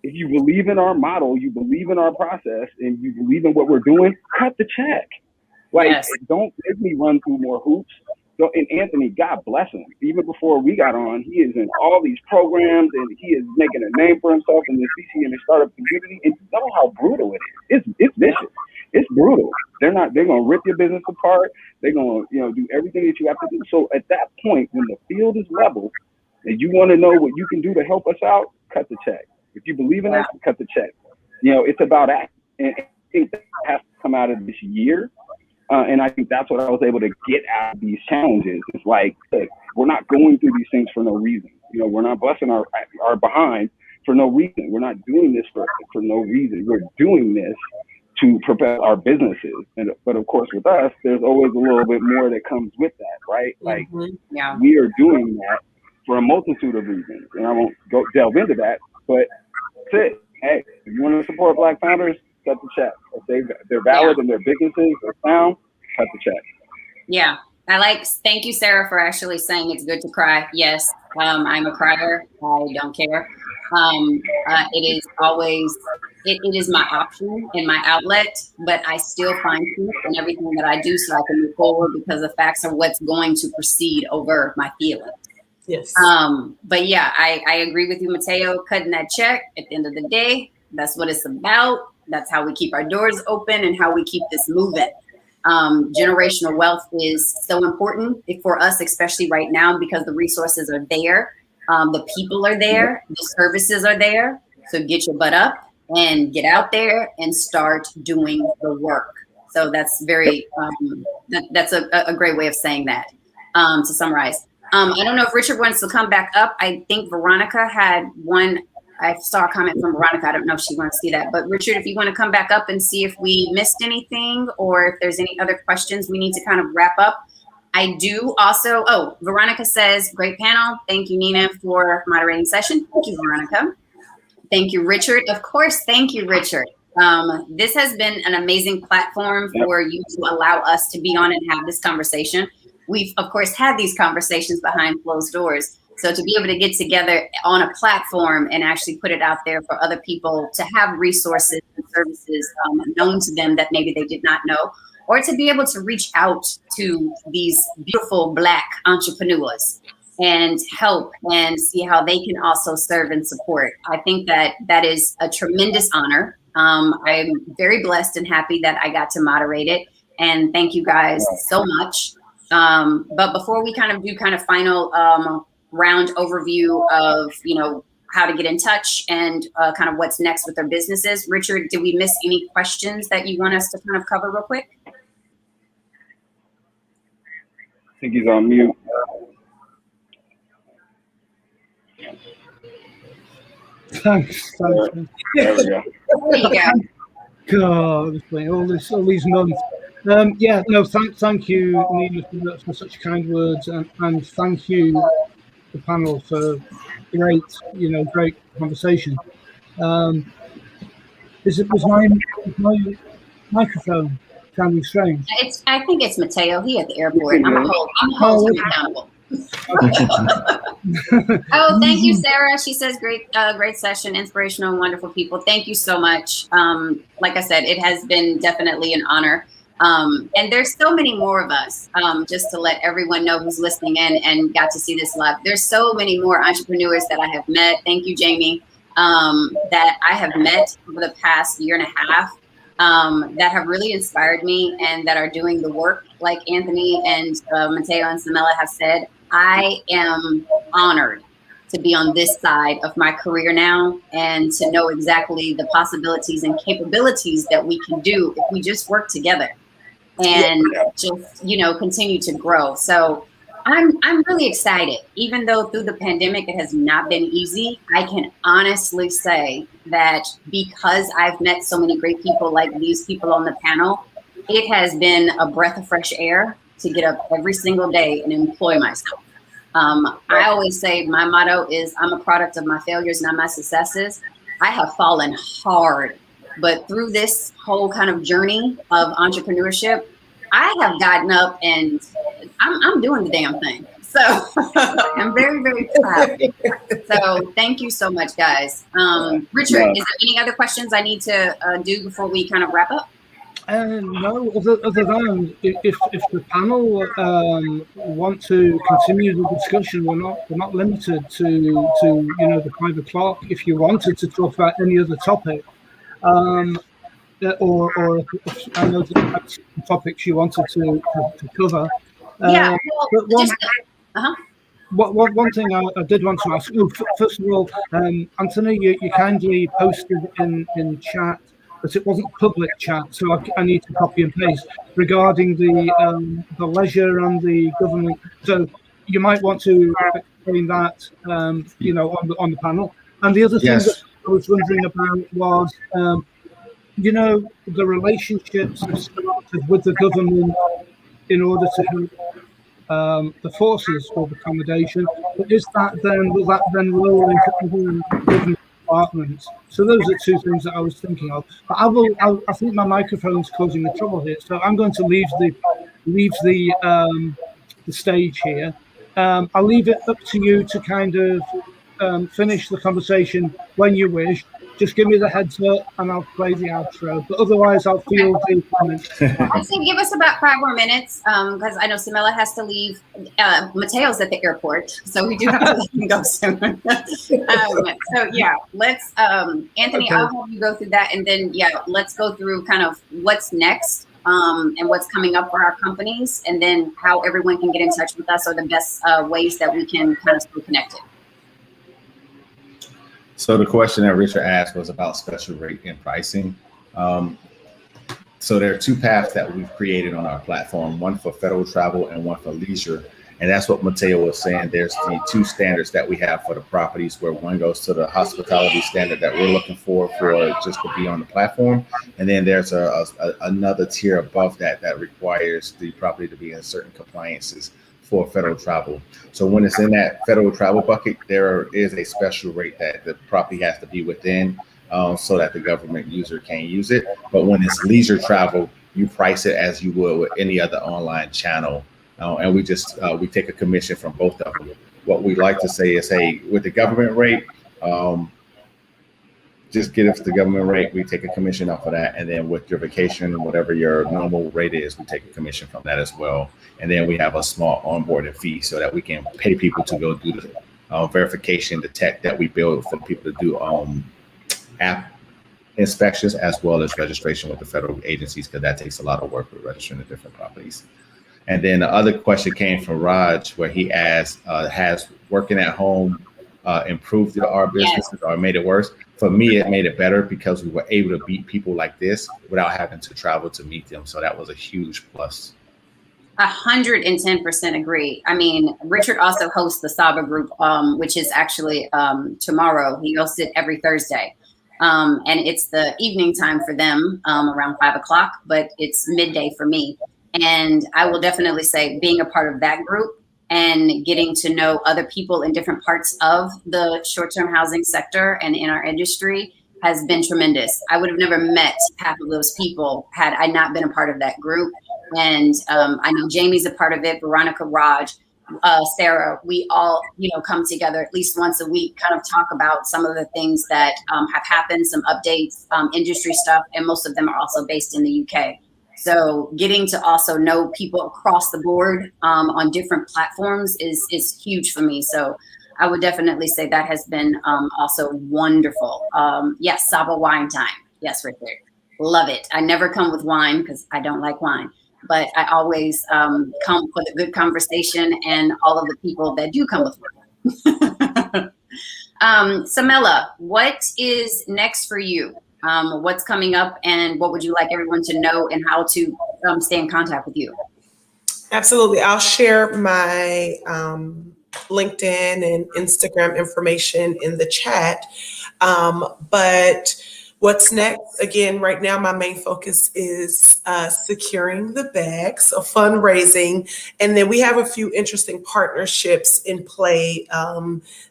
If you believe in our model, you believe in our process, and you believe in what we're doing, cut the check. Like, don't make me run through more hoops. So, and Anthony, God bless him. Even before we got on, he is in all these programs, and he is making a name for himself in the VC and the startup community. And you know how brutal it is. It's vicious. It's brutal. They're gonna rip your business apart. They're gonna, do everything that you have to do. So at that point, when the field is level and you want to know what you can do to help us out, cut the check. If you believe in us, cut the check. It's about act. And I think that has to come out of this year. And I think that's what I was able to get out of these challenges. It's like, look, we're not going through these things for no reason. We're not busting our behind for no reason. We're not doing this for no reason. We're doing this to propel our businesses. But of course, with us, there's always a little bit more that comes with that, right? Like, we are doing that for a multitude of reasons. And I won't delve into that, but that's it. Hey, if you want to support Black founders, cut the check. If they're valid and their businesses are sound, cut the check. Yeah. Thank you, Sarah, for actually saying it's good to cry. Yes, I'm a crier. I don't care. It is always, it is my option and my outlet, but I still find truth in everything that I do so I can move forward, because the facts are what's going to proceed over my feelings. Yes. But yeah, I agree with you, Mateo, cutting that check at the end of the day. That's what it's about. That's how we keep our doors open and how we keep this moving. Generational wealth is so important for us, especially right now, because the resources are there. The people are there. The services are there. So get your butt up and get out there and start doing the work. So that's very, that's a great way of saying that, to summarize. I don't know if Richard wants to come back up. I think Veronica had one. I saw a comment from Veronica. I don't know if she wants to see that. But Richard, if you want to come back up and see if we missed anything or if there's any other questions we need to kind of wrap up. I do also, Veronica says, great panel. Thank you, Nina, for moderating session. Thank you, Veronica. Thank you, Richard. Of course, thank you, Richard. This has been an amazing platform for you to allow us to be on and have this conversation. We've, of course, had these conversations behind closed doors. So to be able to get together on a platform and actually put it out there for other people to have resources and services known to them that maybe they did not know, or to be able to reach out to these beautiful Black entrepreneurs and help and see how they can also serve and support. I think that that is a tremendous honor. I'm very blessed and happy that I got to moderate it. And thank you guys so much. But before we kind of do final round overview of, how to get in touch and kind of what's next with their businesses, Richard, did we miss any questions that you want us to kind of cover real quick? I think he's on mute. Thanks. There we go. There you go. God, all these months. Thank you, Nina, for such kind words, and thank you, the panel, for great conversation. Was my microphone sounding strange? I think it's Mateo. He at the airport. I'm a hold him accountable. Oh, thank you, Sarah. She says great session, inspirational, wonderful people. Thank you so much. Like I said, it has been definitely an honor. And there's so many more of us, just to let everyone know who's listening in and got to see this live. There's so many more entrepreneurs that I have met. Thank you, Jamie, that I have met over the past year and a half, that have really inspired me and that are doing the work like Anthony and Mateo and Samela have said. I am honored to be on this side of my career now and to know exactly the possibilities and capabilities that we can do if we just work together and just, continue to grow. So I'm really excited. Even though through the pandemic, it has not been easy, I can honestly say that because I've met so many great people like these people on the panel, it has been a breath of fresh air to get up every single day and employ myself. I always say my motto is I'm a product of my failures, not my successes. I have fallen hard, but through this whole kind of journey of entrepreneurship, I have gotten up and I'm doing the damn thing. So I'm very, very proud. So thank you so much, guys. Richard, is there any other questions I need to do before we kind of wrap up? No, other than if the panel want to continue the discussion, we're not limited to the 5 o'clock. If you wanted to talk about any other topic, or if I know that some topics you wanted to cover. One thing I did want to ask. First of all, Anthony, you kindly posted in chat, but it wasn't public chat, so I need to copy and paste regarding the leisure and the government. So you might want to explain that, on the panel. And the other thing that I was wondering about was, the relationships started with the government in order to help the forces for accommodation. But will that then roll into other government departments? So those are two things that I was thinking of. But I think my microphone's causing the trouble here, so I'm going to leave the stage here. I'll leave it up to you to kind of finish the conversation when you wish. Just give me the heads up and I'll play the outro. But otherwise, I'll field the comments. I'd say give us about 5 more minutes because I know Samela has to leave. Mateo's at the airport, so we do have to let him go soon. Let's, Anthony, okay. I'll help you go through that. And then, let's go through kind of what's next and what's coming up for our companies, and then how everyone can get in touch with us or the best ways that we can kind of stay connected. So the question that Richard asked was about special rate and pricing. So there are 2 paths that we've created on our platform, one for federal travel and one for leisure. And that's what Mateo was saying. There's the 2 standards that we have for the properties, where one goes to the hospitality standard that we're looking for just to be on the platform. And then there's another tier above that requires the property to be in certain compliances for federal travel. So when it's in that federal travel bucket, there is a special rate that the property has to be within so that the government user can use it. But when it's leisure travel, you price it as you would with any other online channel. And we take a commission from both of them. What we like to say is, hey, with the government rate, just get us the government rate. We take a commission off of that. And then with your vacation and whatever your normal rate is, we take a commission from that as well. And then we have a small onboarding fee so that we can pay people to go do the verification, the tech that we build for people to do app inspections as well as registration with the federal agencies, because that takes a lot of work with registering the different properties. And then the other question came from Raj, where he asked, has working at home improved our business or made it worse? For me, it made it better because we were able to meet people like this without having to travel to meet them. So that was a huge plus. 110% agree. I mean, Richard also hosts the Saba group, which is actually tomorrow. He hosts it every Thursday. And it's the evening time for them, around 5 o'clock, but it's midday for me. And I will definitely say being a part of that group and getting to know other people in different parts of the short-term housing sector and in our industry has been tremendous. I would have never met half of those people had I not been a part of that group. And I know Jamie's a part of it, Veronica, Raj, Sarah, we all, come together at least once a week, kind of talk about some of the things that have happened, some updates, industry stuff, and most of them are also based in the UK. So getting to also know people across the board on different platforms is huge for me. So I would definitely say that has been also wonderful. Yes, Saba wine time. Yes, Richard. Love it. I never come with wine because I don't like wine, but I always come for the good conversation and all of the people that do come with wine. Samela, what is next for you? What's coming up and what would you like everyone to know and how to stay in contact with you? Absolutely. I'll share my LinkedIn and Instagram information in the chat. But what's next? Again, right now, my main focus is securing the bag, so fundraising. And then we have a few interesting partnerships in play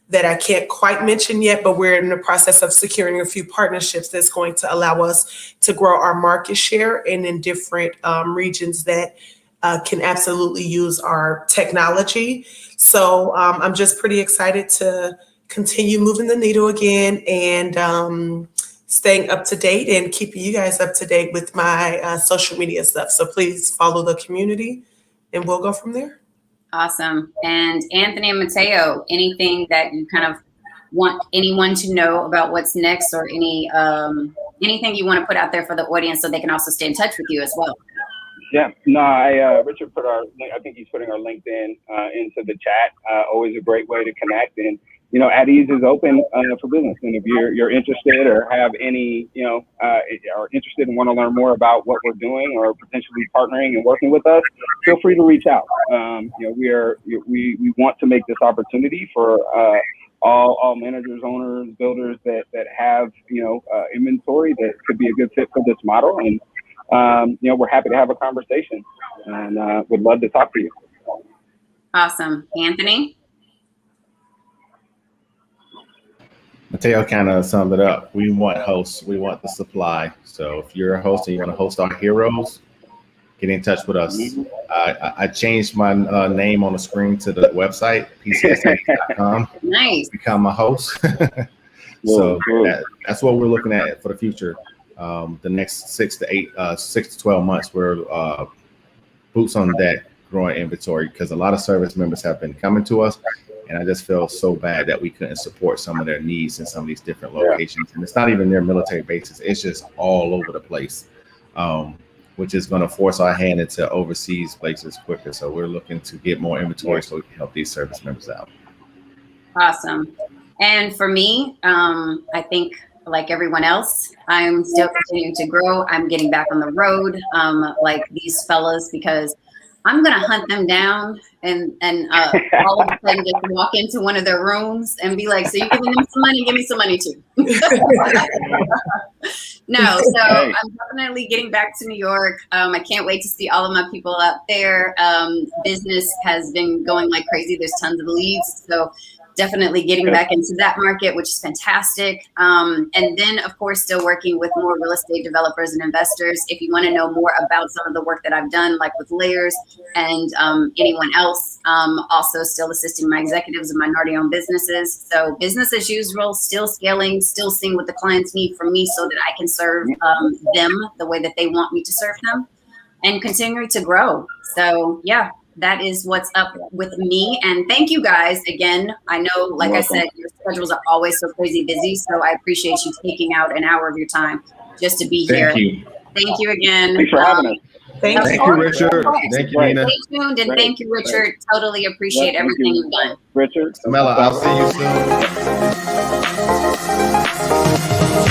that I can't quite mention yet, but we're in the process of securing a few partnerships that's going to allow us to grow our market share and in different regions that can absolutely use our technology. So I'm just pretty excited to continue moving the needle again and staying up to date and keeping you guys up to date with my social media stuff. So please follow the community and we'll go from there. Awesome. And Anthony and Mateo, anything that you kind of want anyone to know about what's next or anything you want to put out there for the audience so they can also stay in touch with you as well? Yeah, no, Richard put I think he's putting our LinkedIn into the chat. Always a great way to connect. And, At Ease is open for business. And if you're interested or have any, are interested and want to learn more about what we're doing or potentially partnering and working with us, feel free to reach out. We want to make this opportunity for all managers, owners, builders that have, inventory that could be a good fit for this model. And, we're happy to have a conversation and would love to talk to you. Awesome. Anthony? Mateo kind of summed it up. We want hosts. We want the supply. So if you're a host and you want to host our heroes, get in touch with us. I changed my name on the screen to the website, pcsx.com. Nice. Become a host. So that's what we're looking at for the future. The next 6 to 12 months, we're boots on deck growing inventory because a lot of service members have been coming to us. And I just feel so bad that we couldn't support some of their needs in some of these different locations. And it's not even their military bases. It's just all over the place, which is going to force our hand into overseas places quicker. So we're looking to get more inventory so we can help these service members out. Awesome. And for me, I think like everyone else, I'm still continuing to grow. I'm getting back on the road like these fellas because I'm going to hunt them down and all of a sudden just walk into one of their rooms and be like, so you're giving them some money, give me some money too. No, so Hey. I'm definitely getting back to New York. I can't wait to see all of my people out there. Business has been going like crazy. There's tons of leads. So definitely getting back into that market, which is fantastic. And then, of course, still working with more real estate developers and investors. If you want to know more about some of the work that I've done, like with Layers and anyone else, also still assisting my executives and minority-owned businesses. So business as usual, still scaling, still seeing what the clients need from me so that I can serve them the way that they want me to serve them and continuing to grow. So, yeah. That is what's up with me. And thank you guys again. I know, like I said, your schedules are always so crazy busy. So I appreciate you taking out an hour of your time just to be here. Thank you. Thank you again. Thanks for having us. Thank Thank you. you, Richard. Thank you, Nina. Stay tuned and thank you, Richard. Totally appreciate Yeah, thank everything you. you've done. Richard. Samela, I'll see you soon.